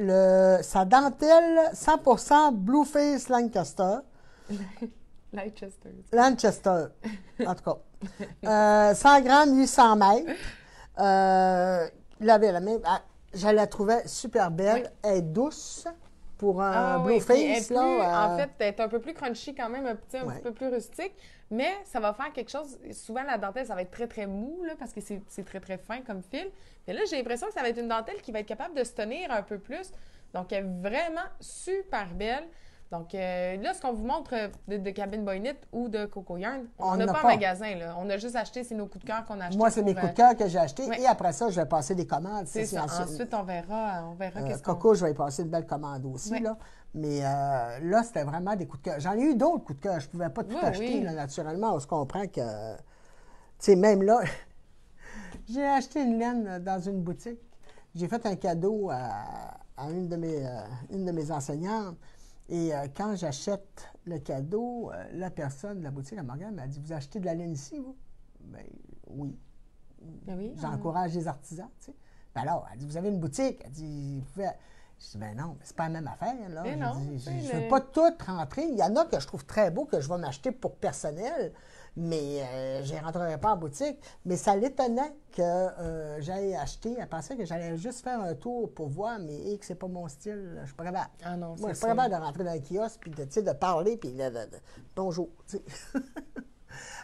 sa dentelle 100% Blueface Lancaster. Lancaster, en tout cas. 100 grammes, 800 mètres. La même. Je la trouvais super belle.
Oui.
Elle est douce pour un
Oui,
Blueface.
en fait, elle est un peu plus crunchy quand même, un petit peu plus rustique. Mais ça va faire quelque chose. Souvent, la dentelle, ça va être très, très mou, là, parce que c'est très, très fin comme fil. Mais là, j'ai l'impression que ça va être une dentelle qui va être capable de se tenir un peu plus. Donc, elle est vraiment super belle. Donc, là, ce qu'on vous montre de Cabin Boy Knit ou de Coco Yarn, on n'a pas en magasin, là. On a juste acheté, c'est nos coups de cœur qu'on a achetés.
Moi, c'est mes coups de cœur que j'ai achetés.
Ouais.
Et après ça, je vais passer des commandes.
C'est ça. Ensuite, on verra qu'est-ce qu'on...
Coco, je vais y passer de belles commandes aussi, là. Mais là, c'était vraiment des coups de cœur. J'en ai eu d'autres coups de cœur. Je ne pouvais pas tout acheter, là, naturellement. On se comprend que... Tu sais, même là, j'ai acheté une laine dans une boutique. J'ai fait un cadeau à une de mes enseignantes. Et quand j'achète le cadeau, la personne de la boutique, elle me regarde, elle m'a dit, vous achetez de la laine ici, vous? Ben oui. J'encourage les artisans, tu sais. Ben alors, elle dit, vous avez une boutique? Elle dit, vous pouvez... Je dis, ben non, mais c'est pas la même affaire, là. Je ne veux pas tout rentrer. Il y en a que je trouve très beau, que je vais m'acheter pour personnel, mais je ne rentrerai pas en boutique. Mais ça l'étonnait que j'aille acheter. Elle pensait que j'allais juste faire un tour pour voir, mais que c'est pas mon style. Je suis pas capable.
Ah non,
moi, je suis pas capable de rentrer dans le kiosque, puis de parler, puis bonjour.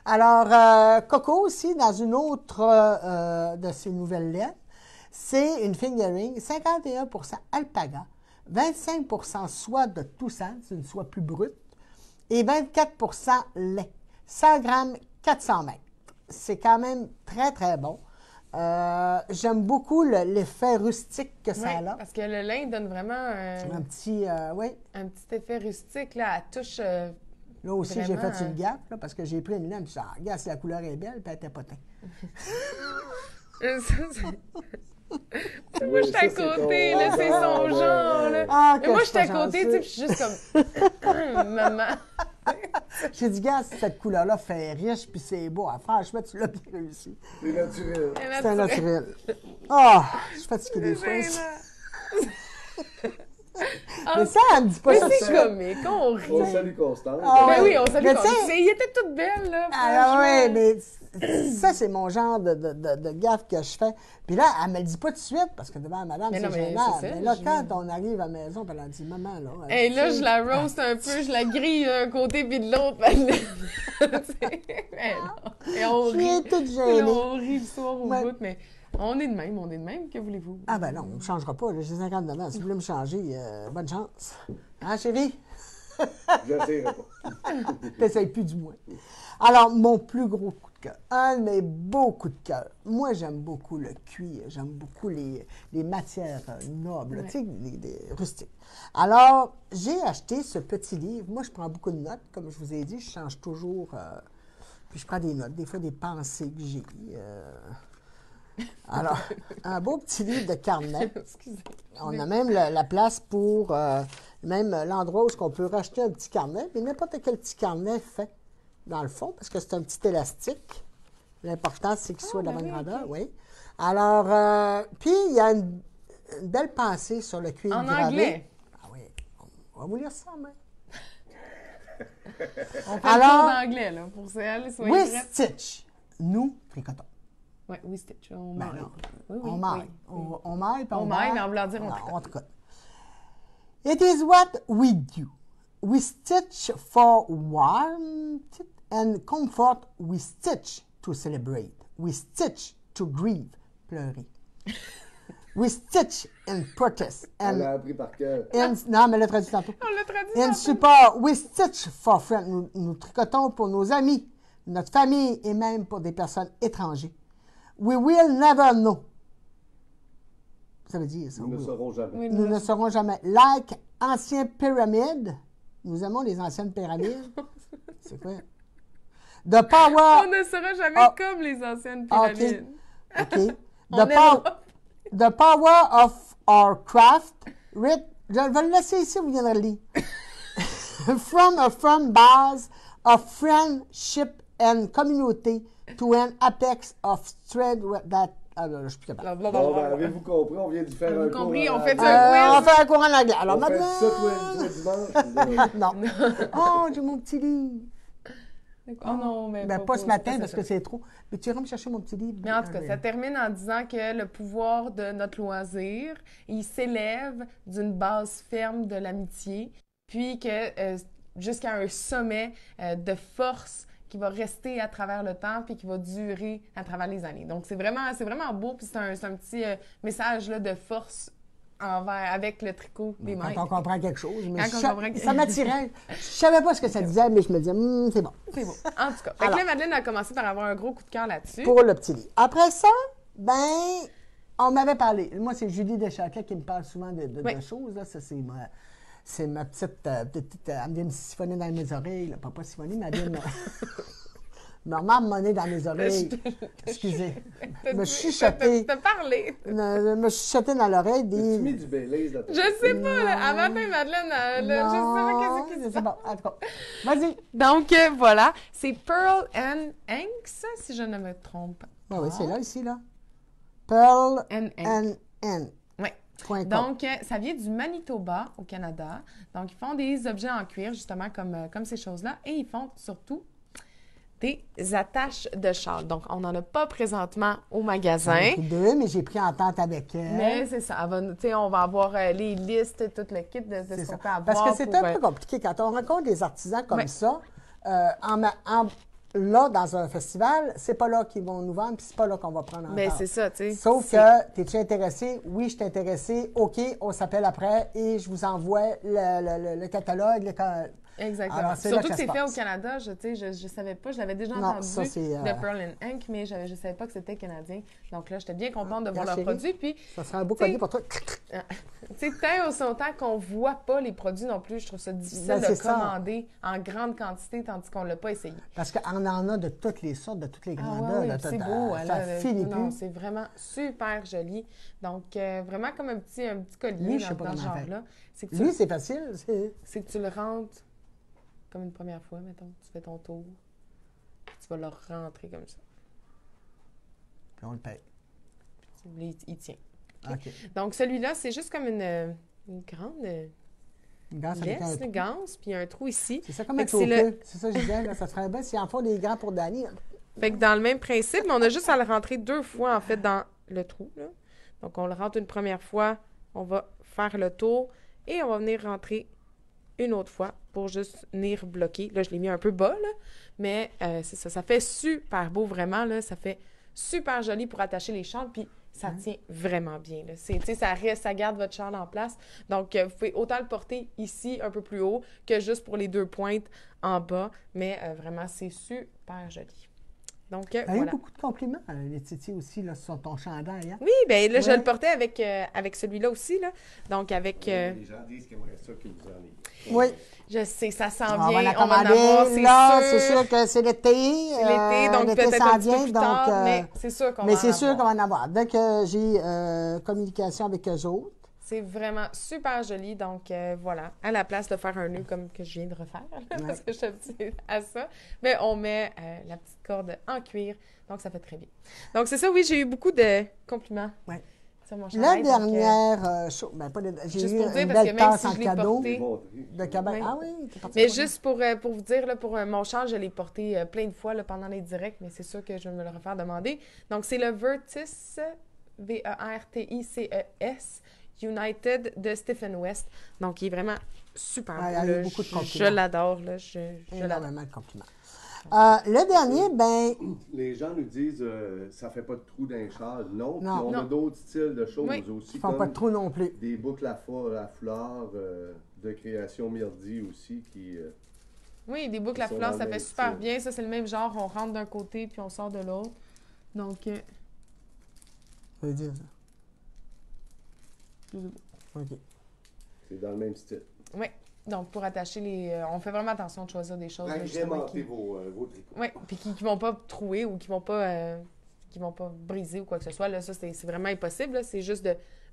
Alors, Coco aussi, dans une autre de ses nouvelles lettres, c'est une fingering, 51% alpaga, 25% soie de Toussaint, c'est une soie plus brute, et 24% lait. 100 grammes, 400 mètres. C'est quand même très, très bon. J'aime beaucoup l'effet rustique que ça a là.
Parce que le lin donne vraiment
un petit
effet rustique, là, à touche.
Là aussi, j'ai fait une gaffe, là, parce que j'ai pris une laine, je me suis dit, regarde, si la couleur est belle, puis elle était potin.
Moi, je suis à côté, là, c'est son genre, là. Mais moi, je suis à côté, tu sais, puis je suis juste comme, maman.
J'ai dit, gars, cette couleur-là fait riche, puis c'est beau. Ah, franchement, tu l'as bien réussi.
C'est naturel.
C'est naturel. Ah, je suis fatiguée des fois. Mais ça, elle me dit pas ça.
Mais c'est comique, on rit.
On salue Constance.
Ben oui, on salue Constance. Il était toute belle, là.
Ah oui, mais ça, c'est mon genre de gaffe que je fais. Puis là, elle me le dit pas tout de suite, parce que devant madame, c'est gênant. Mais là, quand on arrive à la maison, puis elle dit, maman, là...
Et là, je la roast un peu, je la grille d'un côté puis de l'autre. Et on rit.
Je suis toute gênée.
On rit le soir au bout, mais... On est de même, que voulez-vous?
Ah ben non, on ne changera pas, j'ai 59 ans. Si vous voulez me changer, bonne chance. Hein, chérie?
J'essaierai pas.
T'essayes plus du moins. Alors, mon plus gros coup de cœur, un de mes beaux coups de cœur. Moi, j'aime beaucoup le cuir, j'aime beaucoup les matières nobles, tu sais, les rustiques. Alors, j'ai acheté ce petit livre. Moi, je prends beaucoup de notes, comme je vous ai dit, je change toujours, puis je prends des notes, des fois des pensées que j'ai. Alors, un beau petit livre de carnet. On a même la place pour, même l'endroit où on peut racheter un petit carnet, mais n'importe quel petit carnet fait, dans le fond, parce que c'est un petit élastique. L'important, c'est qu'il soit de la bonne grandeur, oui. Alors, puis, il y a une belle pensée sur le cuir gravé.
En anglais?
Ah oui. On va vous lire ça, mais...
On fait le tour d'anglais, là, pour celles, soyez
prêts.
prêtes.
Stitch, nous tricotons.
Oui, oui, Stitch, on
Ben
maille.
non.
Oui,
On maille. On maille, puis
on maille, mais en voulant dire, on tricote.
On tricote. It is what we do. We stitch for warmth and comfort. We stitch to celebrate. We stitch to grieve, pleurer. We stitch in protest.
On l'a appris par cœur.
Non, mais l'a traduit tantôt.
On l'a traduit
In support. We stitch for friends. Nous tricotons pour nos amis, notre famille et même pour des personnes étrangères. We will never know. Ça veut dire ça.
Nous ne saurons jamais.
Nous ne saurons jamais. Like anciens pyramides. Nous aimons les anciennes pyramides. C'est quoi? The power...
On ne sera jamais comme les anciennes pyramides.
OK.
On aimera.
The power of our craft. Je vais le laisser ici, vous viendrez le lire. From a firm base of friendship and community to an apex of strength that... Ah, là, je suis plus capable.
Bon, ben, avez-vous compris? On vient de faire un cours.
Compris, on
en
fait
anglais.
On fait un cours en anglais. Alors
On fait
maintenant...
ça tous les dimanches.
Non. Oh, j'ai mon petit livre.
Oh non, mais
Ben, pas ce matin parce que
c'est
c'est trop. Mais tu iras me chercher mon petit livre.
Mais en tout cas, ça termine en disant que le pouvoir de notre loisir, il s'élève d'une base ferme de l'amitié, puis que jusqu'à un sommet de force qui va rester à travers le temps puis qui va durer à travers les années. Donc, c'est vraiment beau, puis c'est un petit message là, de force avec le tricot des mains.
Quand on comprend quelque chose. Mais
Quand on comprend
ça m'attirait. Je savais pas ce que ça disait, mais je me disais, c'est bon.
C'est beau. En tout cas, fait que là, Madeleine a commencé par avoir un gros coup de cœur là-dessus.
Pour le petit livre. Après ça, ben, on m'avait parlé. Moi, c'est Julie Deschâtelet qui me parle souvent de choses. Là. Ça, c'est ma petite... elle me vient me siphonner dans mes oreilles. Là. Pas siphonner, mais elle vient Normand me monnaie dans mes oreilles. Excusez. Me chuchoter.
T'as parlé.
Me chuchoter dans l'oreille des...
Tu mets du Baileys dans ta
Je sais pas, là. À matin, Madeleine, je sais pas qu'est-ce qui se passe.
En tout cas, vas-y.
Donc, voilà. C'est Pearl and Inks, si je ne me trompe pas.
Ah oui, c'est là, ici, là. Pearl
and
N.
Oui. Donc, ça vient du Manitoba, au Canada. Donc, ils font des objets en cuir, justement, comme ces choses-là. Et ils font surtout des attaches de châle. Donc, on n'en a pas présentement au magasin.
J'en ai pris deux, mais j'ai pris entente avec elle.
Mais c'est ça. On va avoir les listes, tout le kit de ce qu'on peut avoir.
Parce que c'est un peu compliqué. Quand on rencontre des artisans comme ça, là, dans un festival, c'est pas là qu'ils vont nous vendre, puis c'est pas là qu'on va prendre en
Mais
part.
c'est ça, tu sais.
Sauf que, t'es-tu intéressé? Oui, je suis intéressé. OK, on s'appelle après et je vous envoie le catalogue.
Exactement.
Alors,
surtout que c'est fait au Canada, je savais pas, je l'avais déjà entendu
ça,
de Pearl and Ink, mais je savais pas que c'était canadien. Donc là, j'étais bien contente de voir leurs produits. Puis,
ça serait un beau collier pour toi.
Tu sais, tant aussi longtemps qu'on voit pas les produits non plus, je trouve ça difficile de commander en grande quantité, tandis qu'on l'a pas essayé.
Parce qu'on en a de toutes les sortes, de toutes les grandeurs.
Oui, c'est beau.
Ça finit plus.
C'est vraiment super joli. Donc, vraiment comme un petit collier dans ce genre-là.
Lui, c'est facile.
C'est que tu le rentres comme une première fois, mettons. Tu fais ton tour. Tu vas le rentrer comme ça.
Puis on le paye.
Puis il tient.
OK.
Donc, celui-là, c'est juste comme une grande...
Une ganse
avec une ganse, puis il y a un trou ici.
C'est ça comme un toupet. C'est ça que je disais, là, ça serait bien s'il en faut des grands pour Dani.
Fait que dans le même principe, mais on a juste à le rentrer 2 fois, en fait, dans le trou. Là. Donc, on le rentre une première fois, on va faire le tour, et on va venir rentrer une autre fois pour juste venir bloquer. Là, je l'ai mis un peu bas, là, mais c'est ça. Ça fait super beau, vraiment. Là, ça fait super joli pour attacher les châles, puis ça tient vraiment bien. Là. Ça garde votre châle en place. Donc, vous pouvez autant le porter ici, un peu plus haut, que juste pour les 2 pointes en bas. Mais vraiment, c'est super joli. Donc,
il y a
voilà.
eu beaucoup de compliments, les Titi aussi, là, sur ton chandail. Hein?
Oui, bien là, je le portais avec celui-là aussi. Là. Donc, avec...
Les gens disent qu'ils aimeraient ça que vous en ayez.
Oui.
Je sais, ça sent
On
bien.
va en avoir, c'est sûr que c'est l'été.
C'est l'été, donc peut-être un petit peu plus tard, mais c'est sûr qu'on va en avoir.
Mais c'est sûr qu'on va en avoir. Dès que j'ai communication avec eux autres.
C'est vraiment super joli. Donc, voilà, à la place de faire un nœud comme que je viens de refaire, parce que je suis habituée à ça, mais on met la petite corde en cuir. Donc, ça fait très bien. Donc, c'est ça, oui, j'ai eu beaucoup de compliments.
Ouais.
Sur mon chandail,
la dernière chose, j'ai eu une belle tasse en cadeau de cabane. Ah oui, t'es parti.
Mais juste pour vous dire, là, pour mon châle, je l'ai porté plein de fois là, pendant les directs, mais c'est sûr que je vais me le refaire demander. Donc, c'est le Vertice, V-E-R-T-I-C-E-S, United de Stephen West. Donc, il est vraiment super beau.
Il y a eu beaucoup de compliments.
Je l'adore. Je
énormément de compliments. Le dernier,
les gens nous disent ça fait pas de trou dans les châles. Non. Puis on
non.
a d'autres styles de choses aussi.
Ils font pas de trou non plus.
Des boucles à fleurs de création Myrdi aussi qui.
Oui, des boucles à fleurs, ça fait super bien. Ça, c'est le même genre. On rentre d'un côté puis on sort de l'autre. Donc.
Ça veut dire ça. OK.
C'est dans le même style.
Oui. Donc, pour attacher on fait vraiment attention de choisir des choses.
Agrémenter vos tricots.
Oui, puis qui vont pas trouer ou qui vont pas briser ou quoi que ce soit. Là, ça, c'est vraiment impossible. Là. C'est juste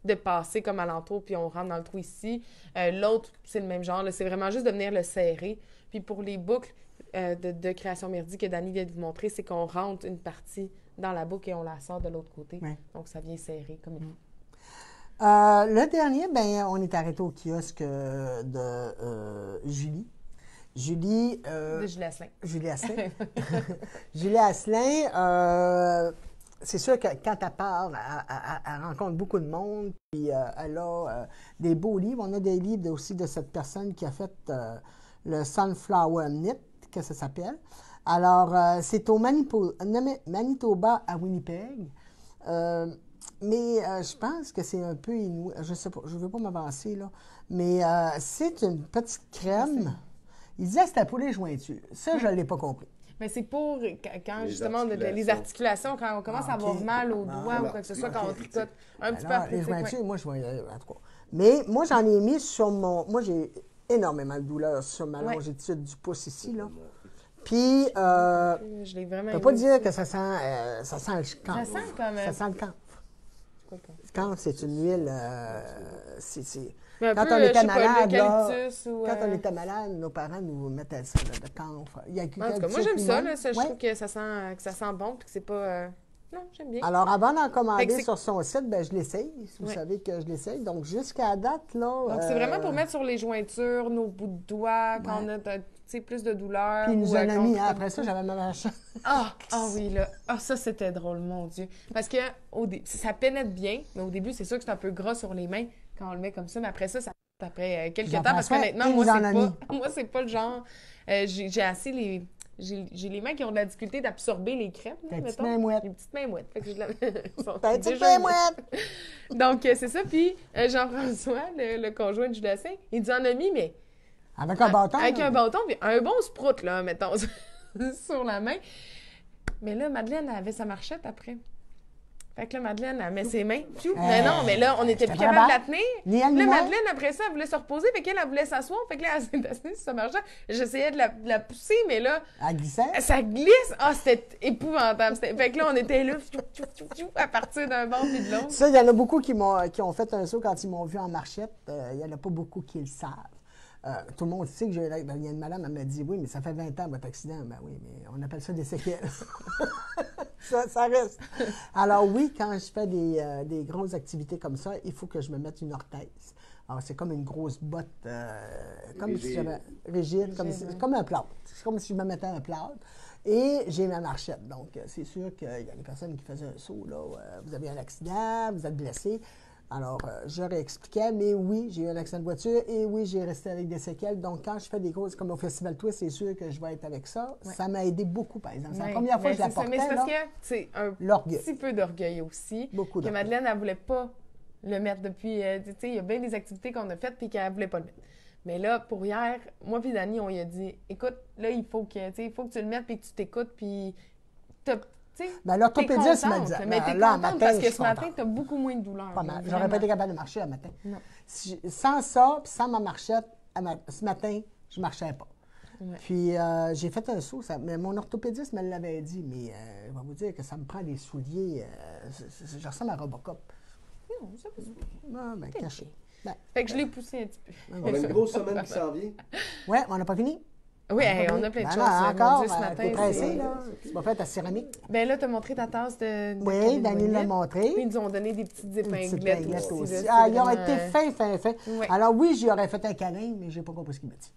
de passer comme alentour, puis on rentre dans le trou ici. L'autre, c'est le même genre. Là. C'est vraiment juste de venir le serrer. Puis pour les boucles de création Myrdi que Dani vient de vous montrer, c'est qu'on rentre une partie dans la boucle et on la sort de l'autre côté. Oui. Donc, ça vient serrer comme il faut.
Le dernier, ben, on est arrêté au kiosque de Julie.
De Julie Asselin.
Julie Asselin. Julie Asselin, c'est sûr que quand elle part, elle rencontre beaucoup de monde, puis elle a des beaux livres. On a des livres aussi de cette personne qui a fait le Sunflower Knit, que ça s'appelle. Alors, c'est au Manitoba à Winnipeg. Mais je pense que c'est un peu inouï. Je sais pas, je ne veux pas m'avancer, là. Mais c'est une petite crème. Il disait que c'était pour les jointures. Ça, je ne l'ai pas compris.
Mais c'est pour quand justement les articulations, quand on commence à avoir mal aux doigts ou quoi que ce soit, quand on tricote un petit peu après.
Les jointures, moi, je vois en tout cas. Mais moi, j'en ai mis sur mon. Moi, j'ai énormément de douleur sur ma longitude du pouce ici, là. Puis,
je l'ai vraiment.
Je ne peux pas dire que ça sent le camphre.
Ça sent quand même.
Ça sent le camphre. Le camphre, c'est une huile.
Quand on était malade,
quand on était malade, nos parents nous mettaient ça, de camphre.
En tout cas, moi, j'aime ça. Là, je trouve que ça sent bon et que c'est pas... Non, j'aime bien.
Alors, avant d'en commander sur son site, ben, je l'essaye. Vous savez que je l'essaye. Donc, jusqu'à date, là...
Donc, c'est vraiment pour mettre sur les jointures, nos bouts de doigts, quand on a plus de douleur.
Puis, nous en a mis. Après ça, j'avais ma vache.
Ah oui, là. Ah, ça, c'était drôle, mon Dieu. Parce que ça pénètre bien, mais au début, c'est sûr que c'est un peu gras sur les mains quand on le met comme ça. Mais après ça après quelques temps, parce qu'honnêtement, moi, c'est pas le genre... j'ai assez les... J'ai les mains qui ont de la difficulté d'absorber les crêpes.
Les petites mains mouettes.
Les petites mains mouettes. Fait que
petites mains mouettes!
Donc, c'est ça. Puis, Jean-François, le conjoint de Julie Asselin, il dit en a mis, mais...
Avec un bâton?
Avec un bâton, puis un bon sprout, là, mettons, sur la main. Mais là, Madeleine avait sa marchette après. Fait que là, Madeleine, elle met ses mains. Mais non, mais là, on était plus capable de la tenir. Là, Madeleine, après ça, elle voulait se reposer. Fait qu'elle voulait s'asseoir. Fait que là, elle s'est assise sur sa marchette. J'essayais de la pousser, mais là...
Elle glissait?
Ça glisse! Ah, c'était épouvantable. Fait que là, on était là, à partir d'un bord puis de l'autre.
Ça, il y en a beaucoup qui ont fait un saut quand ils m'ont vu en marchette. Il n'y en a pas beaucoup qui le savent. Tout le monde sait que il y a une madame, elle m'a dit, oui, mais ça fait 20 ans, votre accident. Ben oui, mais on appelle ça des séquelles. ça reste. Alors oui, quand je fais des grosses activités comme ça, il faut que je me mette une orthèse. Alors, c'est comme une grosse botte, comme si j'avais rigide, comme un plâtre. C'est comme si je me mettais un plâtre. Et j'ai ma marchette. Donc, c'est sûr qu'il y a des personnes qui faisaient un saut, là. Vous avez un accident, vous êtes blessé. Alors, je réexpliquais, mais oui, j'ai eu un accident de voiture et oui, j'ai resté avec des séquelles. Donc, quand je fais des choses comme au Festival Twist, c'est sûr que je vais être avec ça. Ouais. Ça m'a aidé beaucoup, par exemple. C'est la première fois que je la portais.
Mais c'est parce que c'est un petit peu d'orgueil aussi.
Beaucoup d'orgueil.
Que Madeleine, elle ne voulait pas le mettre depuis... tu sais, il y a bien des activités qu'on a faites puis qu'elle ne voulait pas le mettre. Mais là, pour hier, moi puis Dani, on lui a dit, écoute, là, il faut que tu le mettes puis que tu t'écoutes puis...
Ben, l'orthopédiste m'a dit.
Mais t'es contente parce que ce matin, t'as beaucoup moins de douleur.
Pas mal. J'aurais pas été capable de marcher le matin. Non. Sans ça, puis sans ma marchette, ce matin, je marchais pas. Ouais. Puis j'ai fait un saut, mais mon orthopédiste me l'avait dit, mais je vais vous dire que ça me prend des souliers. Je ressemble à Robocop.
Non, ça peut se faire.
Ah, ben, caché. Ben,
fait que je l'ai poussé un petit peu.
On a une grosse semaine qui s'en vient.
Oui, on n'a pas fini.
Oui, on a plein de choses.
Encore, ce matin, t'es pressé, là. Tu vas faire ta céramique.
Bien là, tu as montré ta tasse de
oui, Dani l'a montré.
Puis ils nous ont donné des petites épinglettes aussi.
Là, ils ont été fins. Oui. Alors oui, j'y aurais fait un câlin, mais je n'ai pas compris ce qu'il m'a dit.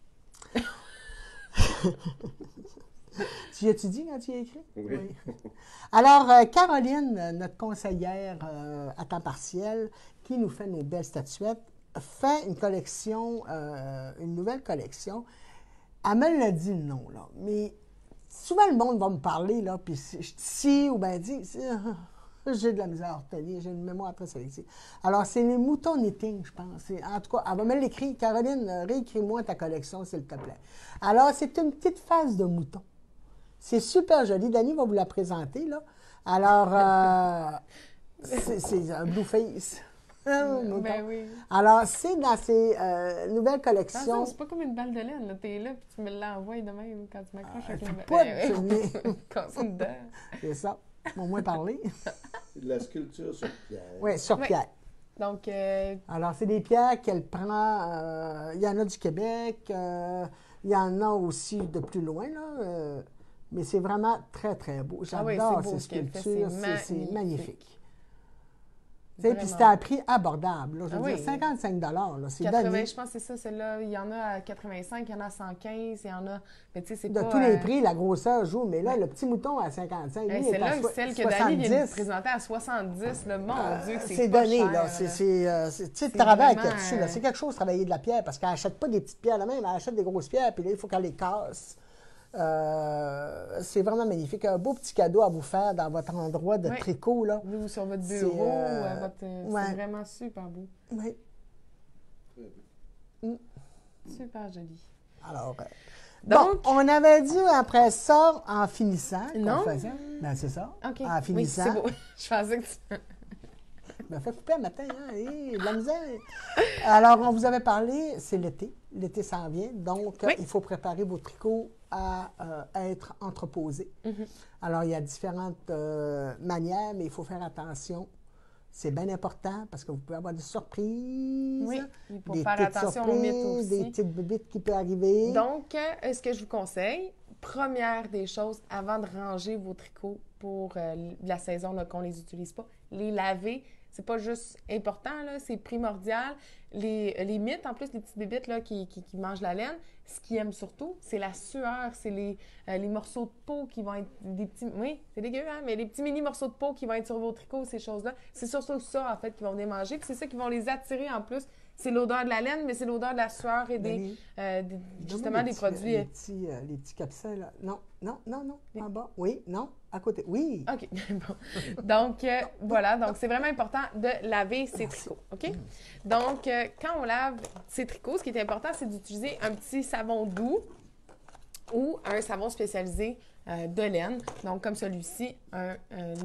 Tu y as-tu dit quand tu y as écrit?
Oui.
Alors, Caroline, notre conseillère à temps partiel, qui nous fait nos belles statuettes, fait une collection, une nouvelle collection. Elle me l'a dit, non, là. Mais souvent, le monde va me parler, là, puis je dis ou bien dit, j'ai de la misère à retenir, j'ai une mémoire très sélective. Alors, c'est les moutons knitting, je pense. En tout cas, elle va me l'écrire. Caroline, réécris-moi ta collection, s'il te plaît. Alors, c'est une petite face de mouton. C'est super joli. Dani va vous la présenter, là. Alors, c'est un blue face.
Ben oui.
Alors, c'est dans ces nouvelles collections.
Attention, c'est pas comme une balle de laine, là. T'es là, puis tu me l'envoies de même quand tu m'accroches avec une balle.
Pas
Quand c'est dedans.
C'est ça. Au moins parler.
C'est de la sculpture sur pierre.
Oui, sur
Oui.
pierre.
Donc,
Alors, c'est des pierres qu'elle prend. Il y en a du Québec. Il y en a aussi de plus loin, là. Mais c'est vraiment très, très beau. J'adore
c'est beau
ces
ce qu'elle fait,
sculptures.
c'est
C'est magnifique.
Vraiment.
Puis c'était à prix abordable. Là. Je veux
Ah
dire,
oui.
55 là, c'est
80,
donné.
je pense que c'est ça, celle-là. Il y en a à 85, il y en a à 115, il y en a. Mais tu sais, c'est
De
pas.
tous les prix, la grosseur joue. Mais là, le petit mouton à 55, lui, est à
Celle que Dani vient de
70.
présenter à 70, là, mon Dieu, que
C'est
pas
donné,
cher,
là. Tu sais, tu travailles avec là-dessus, là. C'est quelque chose, travailler de la pierre, parce qu'elle n'achète pas des petites pierres là même, elle achète des grosses pierres, puis là, il faut qu'elle les casse. C'est vraiment magnifique. Un beau petit cadeau à vous faire dans votre endroit de tricot, là.
Vous, sur votre bureau, c'est vraiment super beau.
Oui.
Super joli.
Alors,
Donc,
bon, on avait dit après ça, en finissant,
Non.
qu'on faisait. Ben, c'est ça.
OK.
En finissant.
Oui, c'est beau. Je pensais que tu...
Ben, fait couper un matin, hein? De la misère. Alors, on vous avait parlé, c'est l'été. L'été s'en vient. Donc, il faut préparer vos tricots à être entreposés. Alors, il y a différentes manières, mais il faut faire attention. C'est bien important parce que vous pouvez avoir des surprises.
Oui, il faut
des
faire
petites
attention aux
surprises,
mythes aussi.
des petites bébites qui peuvent arriver.
Donc, ce que je vous conseille, première des choses, avant de ranger vos tricots pour la saison qu'on ne les utilise pas, les laver. C'est pas juste important, là, c'est primordial. Les mythes, en plus, les petites bébites là, qui mangent la laine, ce qu'ils aiment surtout, c'est la sueur, c'est les morceaux de peau qui vont être des petits... Oui, c'est dégueu, hein? Mais les petits mini morceaux de peau qui vont être sur vos tricots, ces choses-là, c'est surtout ça, en fait, qu'ils vont venir manger. Puis c'est ça qui vont les attirer, en plus. C'est l'odeur de la laine, mais c'est l'odeur de la sueur et justement des produits...
Les petits capsules, là. Non. En bas. Oui, non. À côté. Oui.
OK. Bon. Donc, voilà. Donc, c'est vraiment important de laver ses tricots. OK? Donc, quand on lave ses tricots, ce qui est important, c'est d'utiliser un petit savon doux ou un savon spécialisé de laine. Donc, comme celui-ci, un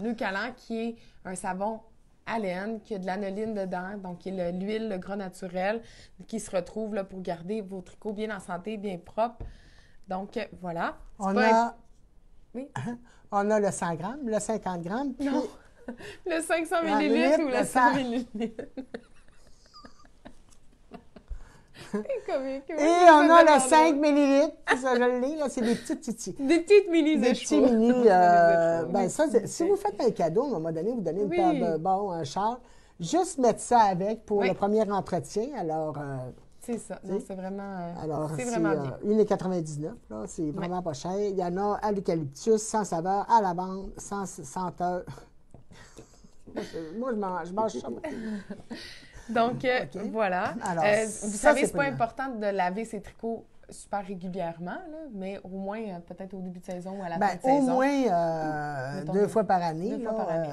Leucalan qui est un savon à laine, qui a de l'anoline dedans, donc qui est l'huile, le gras naturel, qui se retrouve là, pour garder vos tricots bien en santé, bien propres. Donc, voilà. Oui?
On a le 100 grammes, le 50 grammes. Puis...
Non, le 500 millilitres ou le 100 millilitres. C'est comique.
Et on a le 5 millilitres. Ça, je l'ai, là, c'est des petits titis.
Des petites mini
Des petits mini. Ben, ça, si vous faites un cadeau, à un moment donné, vous donnez une paire de bons, un char, juste mettre ça avec pour le premier entretien. Alors.
C'est ça. Non, c'est vraiment.
Alors,
c'est vraiment bien.
1,99 là, c'est vraiment pas cher. Il y en a à l'eucalyptus, sans saveur, à lavande, sans senteur. Moi, je mange ça.
Donc, voilà.
Alors,
vous savez, c'est pas important de laver ses tricots super régulièrement, là, mais au moins peut-être au début de saison ou à la fin de saison.
Au moins 2 fois par année.
2 fois par année,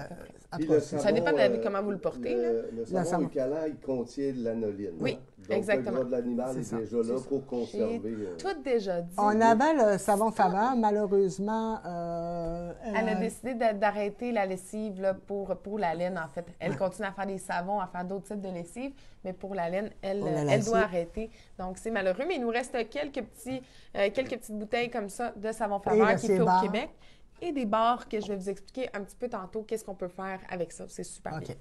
à peu
Puis
près. Ça dépend de comment vous le portez.
Le savon Leucalan, il contient de l'anoline.
Oui,
donc,
exactement.
le gras de l'animal est déjà là pour conserver.
Tout déjà dit.
On avait le savon Faveur, malheureusement.
Elle a décidé d'arrêter la lessive là, pour la laine, en fait. Elle continue à faire des savons, à faire d'autres types de lessive, mais pour la laine, elle doit arrêter. Donc, c'est malheureux, mais il nous reste quelques petites bouteilles comme ça de savon Faveur qui est fait au Québec. Et des barres que je vais vous expliquer un petit peu tantôt qu'est-ce qu'on peut faire avec ça. C'est super bien.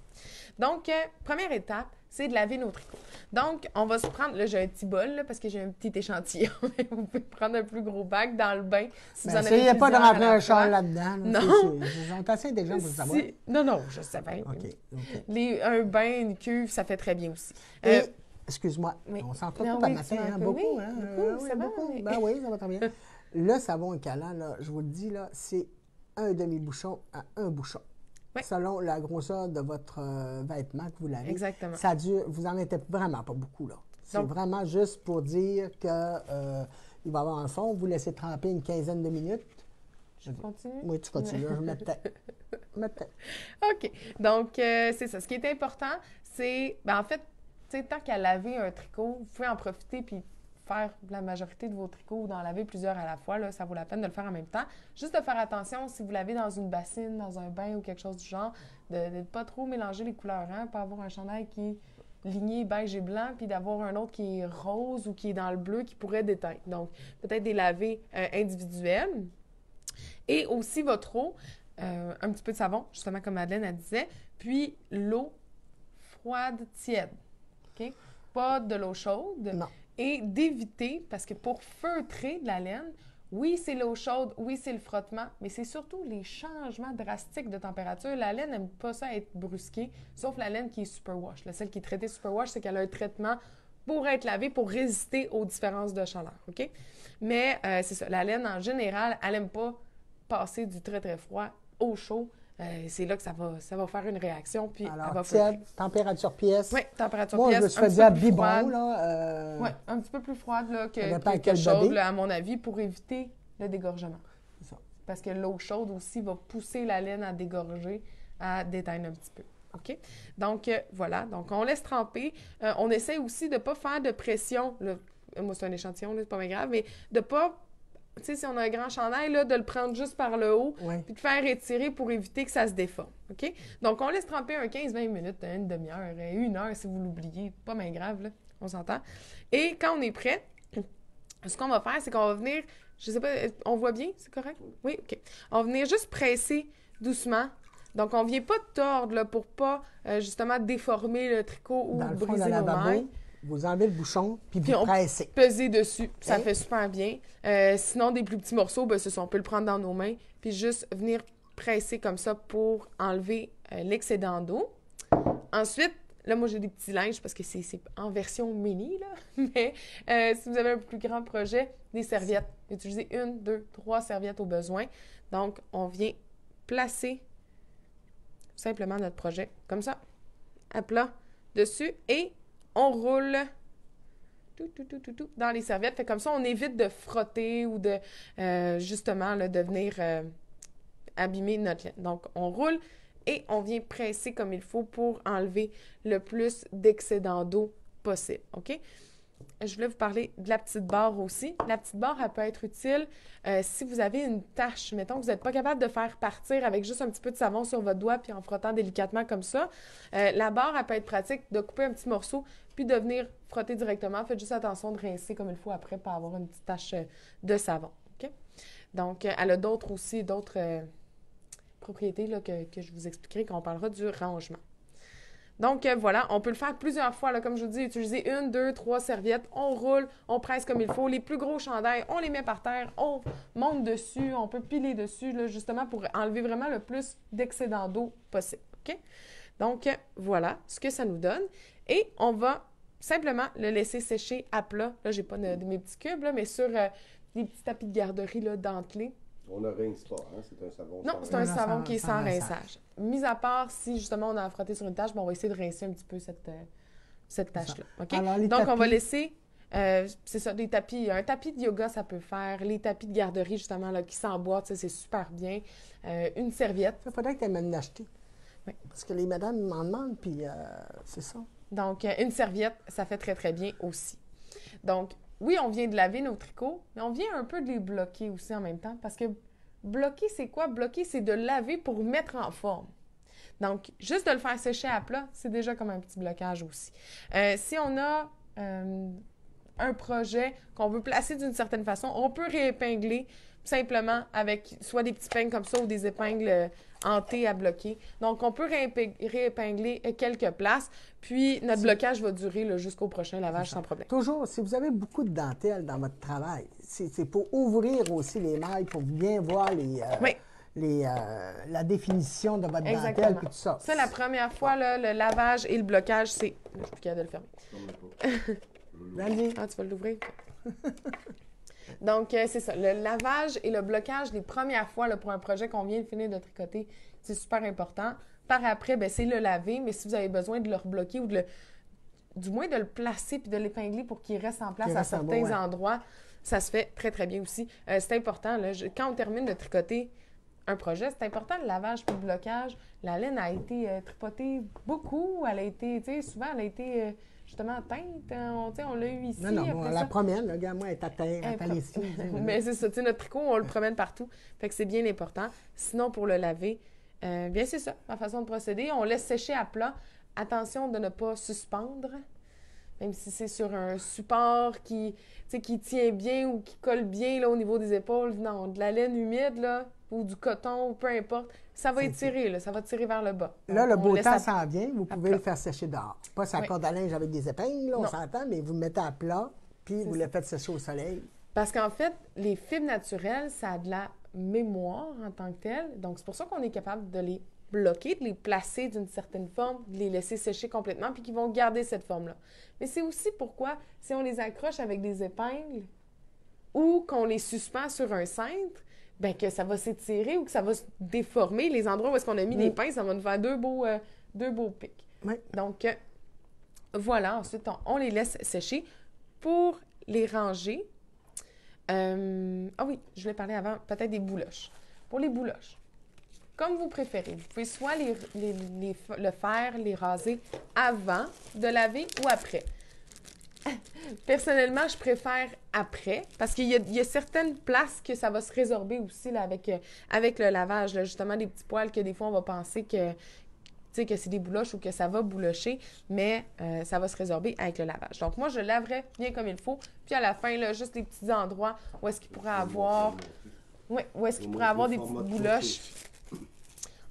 Donc, première étape, c'est de laver nos tricots. Donc, on va se prendre... Là, j'ai un petit bol là, parce que j'ai un petit échantillon. Vous pouvez prendre un plus gros bac dans le bain si vous en avez
il n'y a pas de rentrer un
char
char là-dedans. Là,
non.
J'en ai assez déjà pour le savoir.
Non, je sais bien. Un bain, une cuve, ça fait très bien aussi.
Excuse-moi, on s'en trouve
pas
pas matin, beaucoup.
Ça va,
Ben oui, ça va très bien. Le savon Leucalan, là, je vous le dis, là, c'est un demi-bouchon à un bouchon. Oui. Selon la grosseur de votre vêtement que vous lavez.
Exactement.
Ça dure, vous n'en mettez vraiment pas beaucoup, là. C'est vraiment juste pour dire qu'il va y avoir un fond. Vous laissez tremper une quinzaine de minutes.
Je continue?
Oui, tu continues. Je mettais.
OK. Donc, c'est ça. Ce qui est important, c'est, en fait, tant qu'à laver un tricot, vous pouvez en profiter puis faire la majorité de vos tricots ou d'en laver plusieurs à la fois, là, ça vaut la peine de le faire en même temps. Juste de faire attention, si vous lavez dans une bassine, dans un bain ou quelque chose du genre, de ne pas trop mélanger les couleurs, hein, pas avoir un chandail qui est ligné beige et blanc, puis d'avoir un autre qui est rose ou qui est dans le bleu qui pourrait déteindre. Donc, peut-être des lavés individuels. Et aussi votre eau, un petit peu de savon, justement comme Madeleine elle disait, puis l'eau froide, tiède. OK? Pas de l'eau chaude.
Non.
Et d'éviter, parce que pour feutrer de la laine, oui, c'est l'eau chaude, oui, c'est le frottement, mais c'est surtout les changements drastiques de température. La laine n'aime pas ça être brusquée, sauf la laine qui est superwash. Celle qui est traitée superwash, c'est qu'elle a un traitement pour être lavée, pour résister aux différences de chaleur. OK? Mais c'est ça, la laine, en général, elle n'aime pas passer du très, très froid au chaud. C'est là que ça va faire une réaction, puis
Alors,
elle va
tiède, température pièce.
Oui, température
Moi,
pièce.
je me suis fait dire biberon, là.
Oui, un petit peu plus froide là,
Ça dépend
que
quel
chaude,
bébé.
là, à mon avis, pour éviter le dégorgement.
C'est ça.
Parce que l'eau chaude aussi va pousser la laine à dégorger, à déteindre un petit peu. OK? Donc, voilà. Donc, on laisse tremper. On essaie aussi de ne pas faire de pression. Là. Moi, c'est un échantillon, là, c'est pas bien grave, mais de ne pas, tu sais, si on a un grand chandail, là, de le prendre juste par le haut,
Ouais.
puis de faire étirer pour éviter que ça se déforme. OK? Donc, on laisse tremper un 15-20 minutes, une demi-heure, 1 heure si vous l'oubliez. Pas bien grave, là. On s'entend. Et quand on est prêt, ce qu'on va faire, c'est qu'on va venir, je sais pas, on voit bien, c'est correct? Oui, OK. On va venir juste presser doucement. Donc, on ne vient pas tordre là, pour pas, justement, déformer le tricot ou
Dans le fond,
briser
dans
nos
le
mailles.
lavabo, vous enlevez le bouchon, puis
Puis
vous
on
pressez.
peser dessus. Ça
Ok.
fait super bien. Sinon, des plus petits morceaux, ben, c'est ça, on peut le prendre dans nos mains, puis juste venir presser comme ça pour enlever l'excédent d'eau. Ensuite, là, moi, j'ai des petits linges parce que c'est en version mini, là. Mais si vous avez un plus grand projet, des serviettes. Utilisez 1, 2, 3 serviettes au besoin. Donc, on vient placer simplement notre projet comme ça, à plat, dessus, et on roule tout dans les serviettes. Fait comme ça, on évite de frotter ou de, justement, là, de venir abîmer notre laine. Donc, on roule et on vient presser comme il faut pour enlever le plus d'excédent d'eau possible. OK? Je voulais vous parler de la petite barre aussi. La petite barre, elle peut être utile si vous avez une tache. Mettons que vous n'êtes pas capable de faire partir avec juste un petit peu de savon sur votre doigt puis en frottant délicatement comme ça. La barre, elle peut être pratique de couper un petit morceau puis de venir frotter directement. Faites juste attention de rincer comme il faut après pour avoir une petite tache de savon. OK? Donc, elle a d'autres propriétés là, que je vous expliquerai quand on parlera du rangement. Donc, voilà, on peut le faire plusieurs fois. Là, comme je vous dis, utiliser 1, 2, 3 serviettes. On roule, on presse comme il faut. Les plus gros chandails, on les met par terre, on monte dessus, on peut piler dessus, là, justement pour enlever vraiment le plus d'excédent d'eau possible. OK? Donc, voilà ce que ça nous donne. Et on va simplement le laisser sécher à plat. Là, j'ai pas de mes petits cubes, là, mais sur des petits tapis de garderie là, dentelés.
On ne rince pas, hein? C'est un savon
Non,
sans
c'est un
rince.
savon qui est
sans
sans
rinçage.
rinçage. Mis à part si, justement, on a frotté sur une tâche, ben, on va essayer de rincer un petit peu cette tâche-là. OK?
Alors, les
Donc, on va
tapis.
laisser, c'est ça, des tapis. Un tapis de yoga, ça peut faire. Les tapis de garderie, justement, là, qui s'emboîtent, ça, c'est super bien. Une serviette.
Il faudrait que tu aies même l'acheter.
Oui.
Parce que les madames m'en demandent, puis c'est ça.
Donc, une serviette, ça fait très, très bien aussi. Donc, oui, on vient de laver nos tricots, mais on vient un peu de les bloquer aussi en même temps, parce que bloquer, c'est quoi? Bloquer, c'est de laver pour mettre en forme. Donc, juste de le faire sécher à plat, c'est déjà comme un petit blocage aussi. Si on a un projet qu'on veut placer d'une certaine façon, on peut réépingler simplement avec soit des petits pingles comme ça ou des épingles en T à bloquer. Donc, on peut réépingler quelques places, puis notre blocage va durer là, jusqu'au prochain lavage sans problème.
Toujours, si vous avez beaucoup de dentelle dans votre travail, c'est pour ouvrir aussi les mailles, pour bien voir
Oui.
la définition de votre dentelle
Exactement.
puis tout ça.
Ça, la première fois, là, le lavage et le blocage, c'est... Je suis plus capable de le fermer.
Vas-y.
Ah, tu vas l'ouvrir? Donc, c'est ça. Le lavage et le blocage, les premières fois là, pour un projet qu'on vient de finir de tricoter, c'est super important. Par après, ben, c'est le laver, mais si vous avez besoin de le rebloquer ou du moins de le placer puis de l'épingler pour qu'il reste en place
Qu'il
à
reste en
certains
bas, ouais.
endroits, ça se fait très, très bien aussi. C'est important. Là, quand on termine de tricoter un projet, c'est important, le lavage puis le blocage. La laine a été tripotée beaucoup. Elle a été, tu sais, souvent, elle a été justement teinte. On l'a eu ici.
Non, la promène, le gars, moi, elle est à ici.
Mais c'est ça, tu sais, notre tricot, on le promène partout. Fait que c'est bien important. Sinon, pour le laver, bien, c'est ça, ma façon de procéder. On laisse sécher à plat. Attention de ne pas suspendre, même si c'est sur un support qui tient bien ou qui colle bien là, au niveau des épaules. Non, de la laine humide là, ou du coton, peu importe, ça va étirer, là, ça va tirer vers le bas.
Là, le beau temps s'en vient, vous pouvez le faire sécher dehors. Pas sa corde à linge avec des épingles, là, on s'entend, mais vous le mettez à plat, puis vous le faites sécher au soleil.
Parce qu'en fait, les fibres naturelles, ça a de la mémoire en tant que telle. Donc, c'est pour ça qu'on est capable de les bloquer, de les placer d'une certaine forme, de les laisser sécher complètement, puis qu'ils vont garder cette forme-là. Mais c'est aussi pourquoi, si on les accroche avec des épingles ou qu'on les suspend sur un cintre, bien que ça va s'étirer ou que ça va se déformer. Les endroits où est-ce qu'on a mis des pinces, ça va nous faire deux beaux pics.
Oui.
Donc, voilà. Ensuite, on les laisse sécher. Pour les ranger, ah oui, je voulais parler avant, peut-être des bouloches. Pour les bouloches, comme vous préférez, vous pouvez soit le faire, les raser avant de laver ou après. Personnellement, je préfère après, parce qu'il y a certaines places que ça va se résorber aussi là, avec le lavage. Là, justement, des petits poils que des fois, on va penser que c'est des bouloches ou que ça va boulocher, mais ça va se résorber avec le lavage. Donc, moi, je laverais bien comme il faut. Puis à la fin, là, juste les petits endroits où est-ce qu'il pourrait avoir... Oui, où est-ce qu'il pourrait avoir des petites bouloches.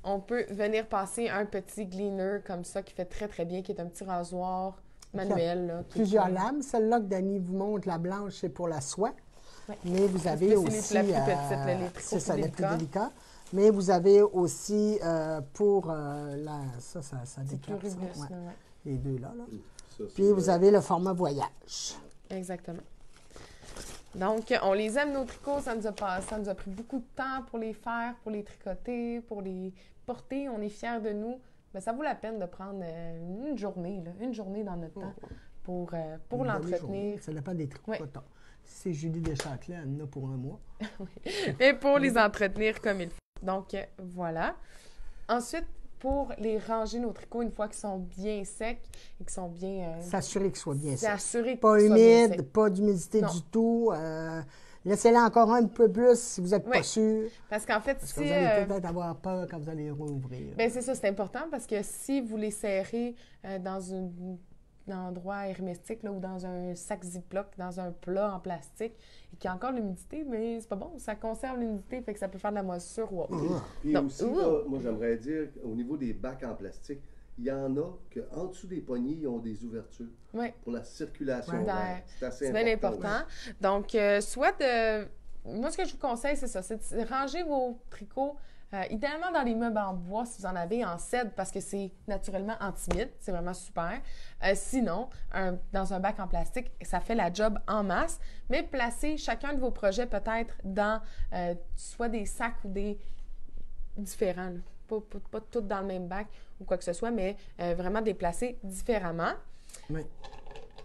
On peut venir passer un petit gleaner comme ça qui fait très, très bien, qui est un petit rasoir manuel. Là,
plusieurs lames. Celle-là que Dani vous montre, la blanche, c'est pour la soie. Oui. Mais vous avez aussi...
C'est la plus petite, les tricots
c'est ça, les plus délicats. Mais vous avez aussi pour ça déclare ça. Ouais. Les deux là. Ça, puis vous avez le format voyage.
Exactement. Donc, on les aime, nos tricots. Ça nous a pris beaucoup de temps pour les faire, pour les tricoter, pour les porter. On est fiers de nous. Mais ça vaut la peine de prendre une journée dans notre temps pour l'entretenir.
Ça dépend des tricots coton. Si c'est Julie Deschâtelet, elle en a pour un mois.
Oui. Mais pour les entretenir comme il faut. Donc, voilà. Ensuite, pour les ranger, nos tricots, une fois qu'ils sont bien secs et qu'ils sont bien...
S'assurer qu'ils soient bien secs.
S'assurer qu'ils
soient
bien
humide, pas d'humidité du tout. Laissez-les encore un peu plus si vous n'êtes pas sûr.
Parce qu'en fait,
parce que vous allez peut-être avoir peur quand vous allez les rouvrir.
Bien, c'est ça, c'est important parce que si vous les serrez dans un endroit hermétique là, ou dans un sac Ziploc, dans un plat en plastique, et qu'il y a encore l'humidité, mais c'est pas bon, ça conserve l'humidité, fait que ça peut faire de la moisissure ou autre.
Puis donc, aussi, là, moi j'aimerais dire, au niveau des bacs en plastique, il y en a qu'en dessous des poignées, ils ont des ouvertures pour la circulation d'air. C'est assez
bien important. Donc, moi, ce que je vous conseille, c'est ça, c'est de ranger vos tricots idéalement dans les meubles en bois, si vous en avez en cèdre, parce que c'est naturellement anti-humide, c'est vraiment super. Sinon, dans un bac en plastique, ça fait la job en masse, mais placez chacun de vos projets peut-être dans soit des sacs ou des différents, pas tous dans le même bac ou quoi que ce soit, mais vraiment déplacer différemment.
Oui.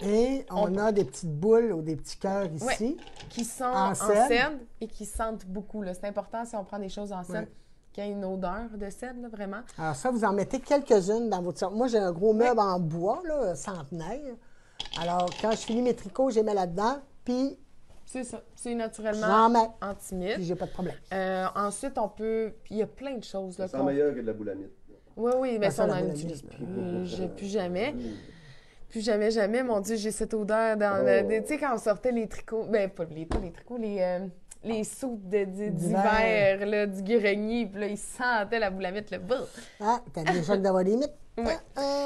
Et on a des petites boules ou des petits cœurs ici.
Qui sont en cèdre et qui sentent beaucoup. C'est important si on prend des choses en cèdre. Qu'il y a une odeur de cèdre, là, vraiment.
Alors ça, vous en mettez quelques-unes dans votre... Moi, j'ai un gros meuble en bois, là, centenaire. Alors, quand je finis mes tricots, je les mets là-dedans, puis...
C'est ça. C'est naturellement anti-humide.
Puis j'ai pas de problème.
Ensuite, on peut... Il y a plein de choses. Là,
ça sent meilleur que de la boulamite.
Oui, mais ça, on n'en utilise plus. Plus jamais. Plus jamais. Mon Dieu, j'ai cette odeur dans... Tu sais, quand on sortait les tricots... Ben, pas les tricots, les sauts d'hiver, là, du grenier, puis là, ils sentaient la boulamite, le bouh!
Ah, t'as déjà d'avoir des mythes?
Oui.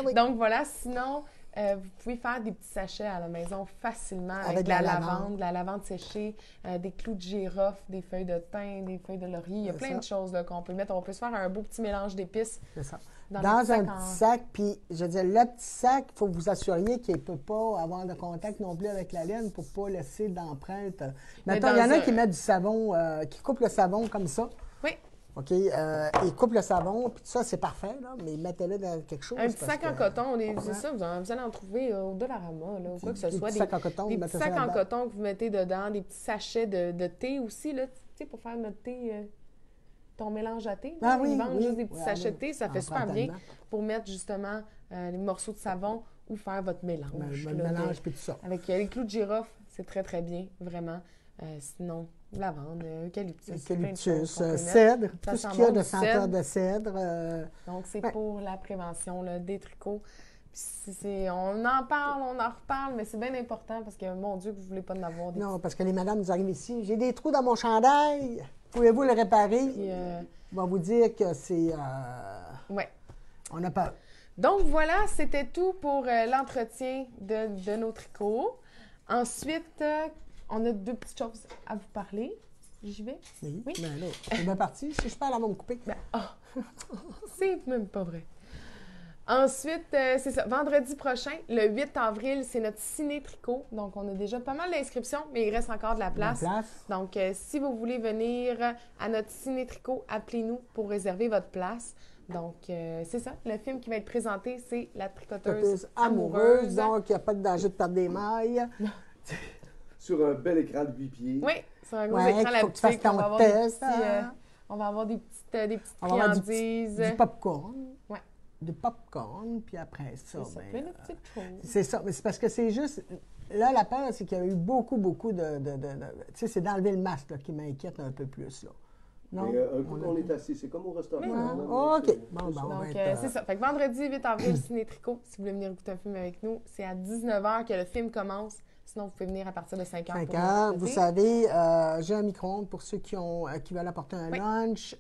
Oui. Donc, voilà, sinon, vous pouvez faire des petits sachets à la maison facilement avec de la lavande séchée, des clous de girofle, des feuilles de thym, des feuilles de laurier. Il y a plein de choses là, qu'on peut mettre. On peut se faire un beau petit mélange d'épices.
C'est ça. Dans un petit sac, puis je veux dire, le petit sac, il faut que vous assuriez qu'il ne peut pas avoir de contact non plus avec la laine pour ne pas laisser d'empreinte. Maintenant, il y en a qui mettent du savon, qui coupent le savon comme ça.
Oui.
OK? Ils coupent le savon, puis tout ça, c'est parfait, là, mais mettez-le dans quelque chose.
Un petit sac en coton, c'est ça, vous allez en trouver au Dollarama, là, ou quoi que ce soit.
Des petits sacs en coton,
des petits sacs en coton que vous mettez dedans, des petits sachets de thé aussi, là, tu sais, pour faire notre thé... ton mélange à thé.
Ah oui,
Ils vendent
oui.
juste des petits
Oui,
sachets de
oui.
thé. Ça
On
fait
en
super
prend
bien
tellement.
pour mettre justement les morceaux de savon ou faire votre mélange.
Le
là,
mélange puis tout ça.
avec les clous de girofle, c'est très, très bien, vraiment. Sinon, lavande, eucalyptus. plein de choses
Eucalyptus,
qu'on peut mettre.
cèdre,
Ça
tout ce
sent
qu'il y a
bon,
de
du
senteur
cèdre.
de cèdre.
Donc, c'est
Ouais.
pour la prévention là, des tricots. Puis on en parle, on en reparle, mais c'est bien important parce que, mon Dieu, que vous ne voulez pas en avoir des
Non, parce que les madames nous arrivent ici. J'ai des trous dans mon chandail. Pouvez-vous le réparer?
petits,
On va vous dire que c'est.
ouais.
On a peur.
Donc, voilà, c'était tout pour l'entretien de nos tricots. Ensuite, on a 2 petites choses à vous parler. J'y vais?
Oui.
Oui.
Ben là, c'est bien parti. Si je parle, elle va me couper.
Ben, c'est même pas vrai. Ensuite, c'est ça. Vendredi prochain, le 8 avril, c'est notre ciné-tricot. Donc, on a déjà pas mal d'inscriptions, mais il reste encore de la place. Donc, si vous voulez venir à notre ciné-tricot, appelez-nous pour réserver votre place. Donc, c'est ça. Le film qui va être présenté, c'est La tricoteuse amoureuse.
Donc, il n'y a pas de danger de perdre des mailles.
Sur un bel écran de 8 pieds.
Oui, c'est un gros
Ouais,
écran, la
faut que tu fasses
boutique. On
ton
va avoir
test,
des petits, on va avoir des petites
On va avoir
friandises.
du popcorn.
Ouais.
Du popcorn, puis après ça,
C'est ça,
ben,
plein de petites choses.
c'est ça. Mais c'est parce que c'est juste. Là, la peur, c'est qu'il y a eu beaucoup de tu sais, c'est d'enlever le masque là, qui m'inquiète un peu plus. Là. Non?
Mais un coup qu'on est assis, c'est comme au restaurant.
Oui.
là,
Ah, OK.
c'est-
Bon,
c'est ça.
bon.
Donc,
ben,
c'est ça. Fait que vendredi 8 avril, ciné-tricot, si vous voulez venir écouter un film avec nous, c'est à 19h que le film commence. Sinon, vous pouvez venir à partir de 5h.
5 heures. Vous savez, j'ai un micro-ondes pour ceux qui veulent apporter un
Oui.
lunch.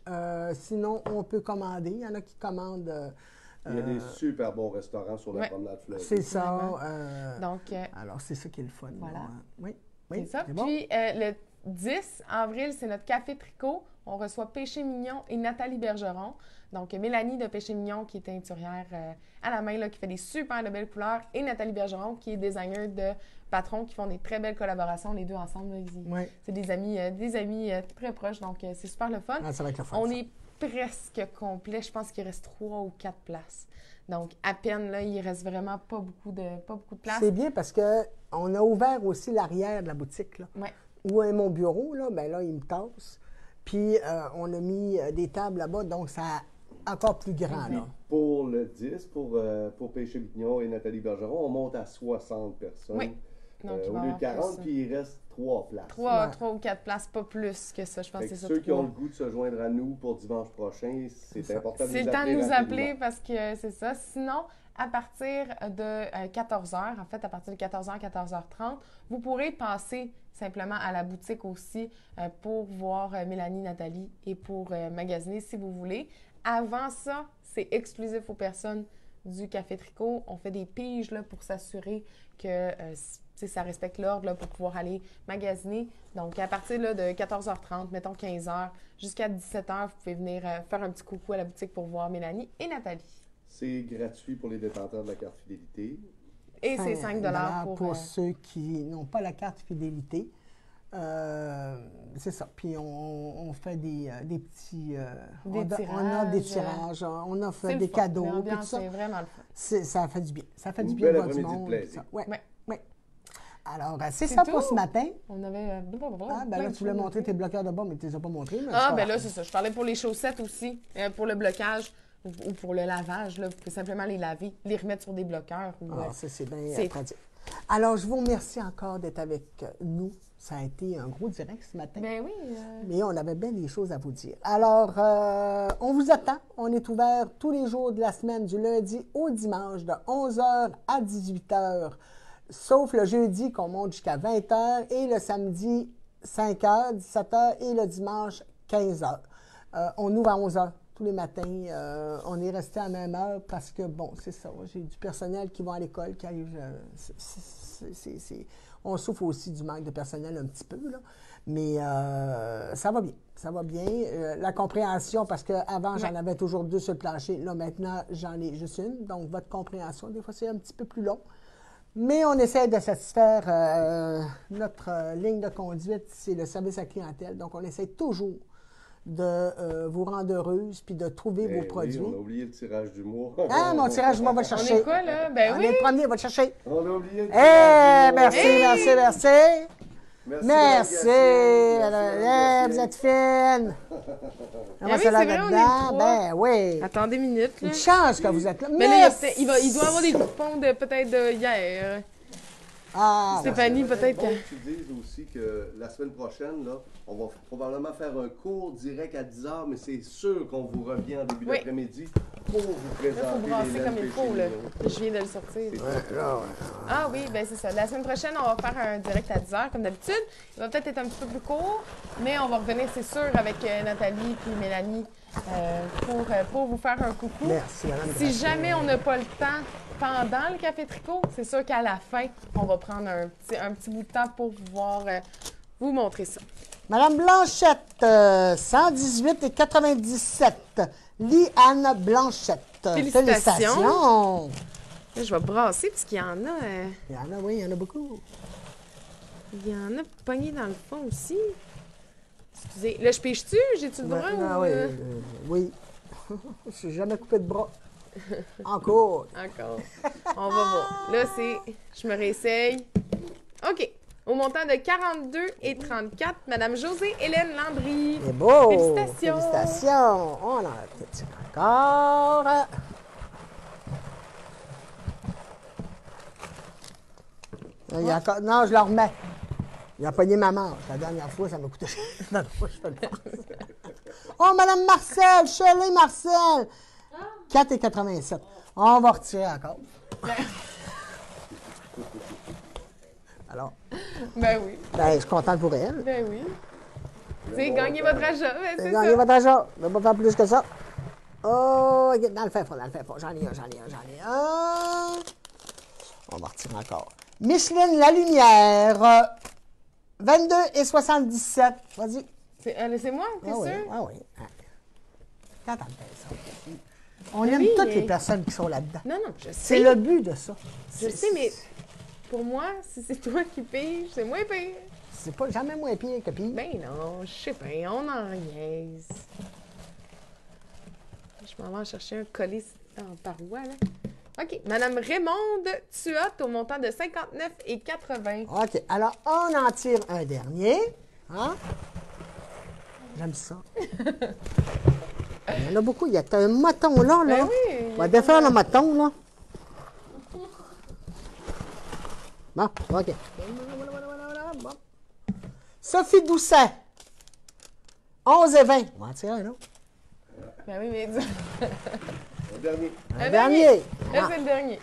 Sinon, on peut commander. Il y en a qui commandent.
Il y a des super bons restaurants sur la
Ouais.
promenade fleurie.
C'est ça.
Vraiment. Donc,
Alors, c'est ça qui est le fun.
Voilà.
là. Oui.
c'est
Oui,
ça.
c'est bon.
Puis, le 10 avril, c'est notre café tricot. On reçoit Péché Mignon et Nathalie Bergeron. Donc, Mélanie de Péché Mignon, qui est teinturière à la main, là, qui fait des super de belles couleurs, et Nathalie Bergeron, qui est designer de patrons, qui font des très belles collaborations, les deux ensemble. Là,
Oui.
c'est des amis très proches, donc c'est super le fun.
Ah, ça va être le fun.
On
ça.
est presque complet. Je pense qu'il reste 3 ou 4 places. Donc, à peine, là, il reste vraiment pas beaucoup de place.
C'est bien parce qu'on a ouvert aussi l'arrière de la boutique. Là.
Ouais.
Où est mon bureau, là, ben là, il me tasse. Puis, on a mis des tables là-bas, donc ça a encore plus grand, là.
Pour le 10, pour Péché Mignon et Nathalie Bergeron, on monte à 60 personnes.
Oui. Donc, il va
au
y
lieu de
avoir
40,
plus,
puis il reste 3 places.
3
Ouais.
ou 4 places, pas plus que ça. Je pense
Fait
que
que
c'est ça.
ceux qui
3.
ont le goût de se joindre à nous pour dimanche prochain, c'est
ça.
important de
C'est
nous
le temps de
appeler
nous
rapidement.
appeler parce que c'est ça. Sinon, à partir de 14h, en fait, à partir de 14h, 14h30, vous pourrez passer simplement à la boutique aussi pour voir Mélanie, Nathalie et pour magasiner si vous voulez. Avant ça, c'est exclusif aux personnes du Café Tricot. On fait des piges là, pour s'assurer que ça respecte l'ordre là, pour pouvoir aller magasiner. Donc, à partir là, de 14h30, mettons 15h, jusqu'à 17h, vous pouvez venir faire un petit coucou à la boutique pour voir Mélanie et Nathalie.
C'est gratuit pour les détenteurs de la carte fidélité.
Et c'est 5 pour
ceux qui n'ont pas la carte fidélité. C'est ça. Puis on fait des petits...
Des
on a des
tirages.
tirages, on offre
C'est le
des
fun.
cadeaux. puis tout
L'ambiance,
ça.
c'est vraiment le fun.
Ça fait du bien. Ça fait
Une
du bien
belle
de voir du
après-midi de
monde.
plaisir.
Oui,
Ouais.
oui. Alors, c'est
C'est
ça
tout.
pour ce matin.
On avait...
Ah, ben là, tu voulais montrer tes bloqueurs de bas, mais tu ne les as pas montrés. mais
Ah,
ça
ben
va.
là, c'est ça. Je parlais pour les chaussettes aussi, pour le blocage ou pour le lavage. Là. Vous pouvez simplement les laver, les remettre sur des bloqueurs. Ou,
Ah, ça, c'est bien
c'est-
pratique. Alors, je vous remercie encore d'être avec nous. Ça a été un gros direct ce matin.
Ben oui.
Mais on avait bien des choses à vous dire. Alors, on vous attend. On est ouvert tous les jours de la semaine, du lundi au dimanche, de 11h à 18h, sauf le jeudi qu'on monte jusqu'à 20h, et le samedi, 5h, 17h, et le dimanche, 15h. On ouvre à 11h tous les matins. On est resté à la même heure parce que, bon, c'est ça. J'ai du personnel qui va à l'école, qui arrive... On souffre aussi du manque de personnel un petit peu, là. Mais ça va bien. Ça va bien. La compréhension, parce qu'avant, j'en avais toujours 2 sur le plancher. Là, maintenant, j'en ai juste une. Donc, votre compréhension, des fois, c'est un petit peu plus long. Mais on essaie de satisfaire notre ligne de conduite, c'est le service à clientèle. Donc, on essaie toujours de vous rendre heureuse puis de trouver vos
Eh
produits.
oui, on a oublié le tirage du mois.
Ah, mon tirage, moi, va le
On
chercher.
est quoi, là? Ben
On
oui.
est le premier, va le chercher.
On a oublié le
Eh,
tirage du mois.
merci, merci, merci. Merci. Vous êtes fine.
Ah oui, c'est vrai, on est le 3.
Ben oui.
Attendez une minute. Là.
Une chance que vous êtes là.
Mais là, il doit avoir des coupons peut-être de hier.
Ah,
Stéphanie, peut-être que...
Tu dises aussi que la semaine prochaine, là, on va probablement faire un cours direct à 10h, mais c'est sûr qu'on vous revient en début d'après-midi pour vous présenter.
Là, il faut brasser comme il faut, là. Je viens de le sortir. Ah oui, ben c'est ça. La semaine prochaine, on va faire un direct à 10h, comme d'habitude. Il va peut-être être un petit peu plus court, mais on va revenir, c'est sûr, avec Nathalie et Mélanie pour vous faire un coucou.
Merci, Madame
Si jamais on n'a pas le temps pendant le café tricot, c'est sûr qu'à la fin, on va prendre un petit bout de temps pour pouvoir vous montrer ça.
Madame Blanchette, 118,97. Liane Blanchette.
Félicitations. Là, je vais brasser parce qu'il y en a...
Il y en a, oui, il y en a beaucoup.
Il y en a pogné dans le fond aussi. Excusez. Là, je pêche-tu? J'ai-tu le droit?
Oui. Je n'ai jamais coupé de bras. Encore.
On va voir. Là, je me réessaye. OK. Au montant de 42,34, Madame Josée-Hélène Landry.
C'est beau.
Félicitations.
Félicitations. On en a peut-être encore. Non, je le remets. Il a pogné ma manche. La dernière fois, ça m'a coûté cher. La dernière fois, je fais le Oh, Madame Marcel, Shelley Marcel. 4,87. On va retirer encore. Alors?
Ben oui.
Ben, je suis contente pour elle.
Ben oui. C'est gagner votre achat. Ben, c'est
gagner votre achat. Je ne vais pas faire plus que ça. Oh, dans le fait fort, J'en ai un. On va retirer encore. Micheline Lalumière, 22,77. Vas-y.
C'est moi, t'es sûr?
Ah oui. Quand t'as ça. On aime toutes les personnes qui sont là-dedans.
Non, je sais.
C'est le but de ça.
Je sais, mais pour moi, si c'est toi qui pige, c'est moins pire.
C'est pas jamais moins pire que pire.
Ben non, je sais pas, on en niaise. Je m'en vais chercher un collier en paroi, là. OK. Madame Raymonde Tuat au montant de 59,80.
OK. Alors, on en tire un dernier. Hein? J'aime ça. Il y en a beaucoup. Il y a un moton là.
Ben oui.
On va défaire le moton, là. Bon, OK. Bon. Sophie Doucet, 11,20. On va en tirer un autre.
Ben oui, mais...
Un dernier.
Un dernier.
Là, c'est le dernier.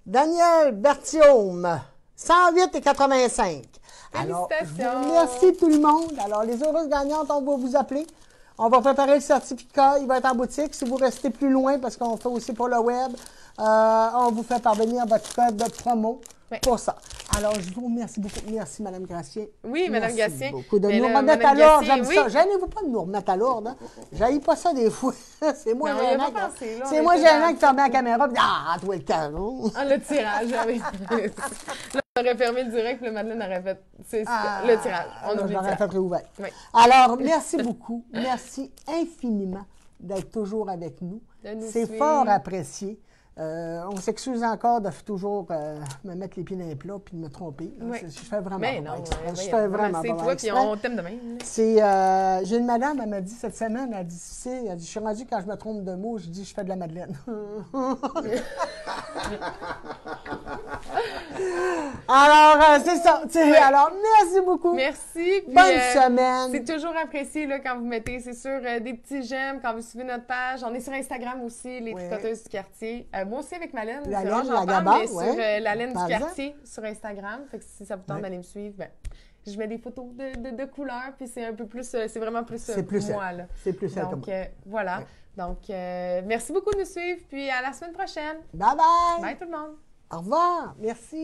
Daniel Berthiaume, 108,85. Alors, merci tout le monde. Alors, les heureuses gagnantes, on va vous appeler. On va préparer le certificat. Il va être en boutique. Si vous restez plus loin, parce qu'on fait aussi pour le web, on vous fait parvenir votre code de promo pour ça. Alors, je vous remercie beaucoup. Merci, Mme Gracien.
Oui, Mme Gracien.
Merci beaucoup de nous remettre à l'ordre. J'aime ça. Gênez-vous pas de nous remettre à l'ordre. Hein? J'haïs pas ça des fois. C'est moi gênant. C'est moi gênant qui ferme la caméra. Toi, le canon.
Ah, le tirage. Là, on aurait fermé le direct, puis Madeleine aurait fait le tirage. On
aurait fait réouvert.
Oui.
Alors, merci beaucoup. Merci infiniment d'être toujours avec nous. C'est fort apprécié. On s'excuse encore de toujours me mettre les pieds dans les plats puis de me tromper.
Oui.
Je fais vraiment
mais
pas
non,
je fais vraiment
c'est
pas
toi, puis on t'aime de même.
J'ai une madame, elle m'a dit cette semaine, elle dit, je suis rendue quand je me trompe de mots, je dis, je fais de la Madeleine. Alors, c'est ça. Oui. Alors, merci beaucoup.
Merci.
Bonne semaine.
C'est toujours apprécié là, quand vous mettez, c'est sûr, des petits j'aime, quand vous suivez notre page. On est sur Instagram aussi, les tricoteuses du quartier. Moi aussi avec ma laine.
La
laine,
la Gabard,
sur la laine du quartier sur Instagram. Fait que si ça vous tente d'aller me suivre, ben, je mets des photos de couleurs, puis c'est un peu plus, c'est vraiment plus, moi. Là.
C'est plus ça.
Donc, voilà. Ouais. Donc, merci beaucoup de nous suivre, puis à la semaine prochaine.
Bye bye.
Bye tout le monde.
Au revoir. Merci.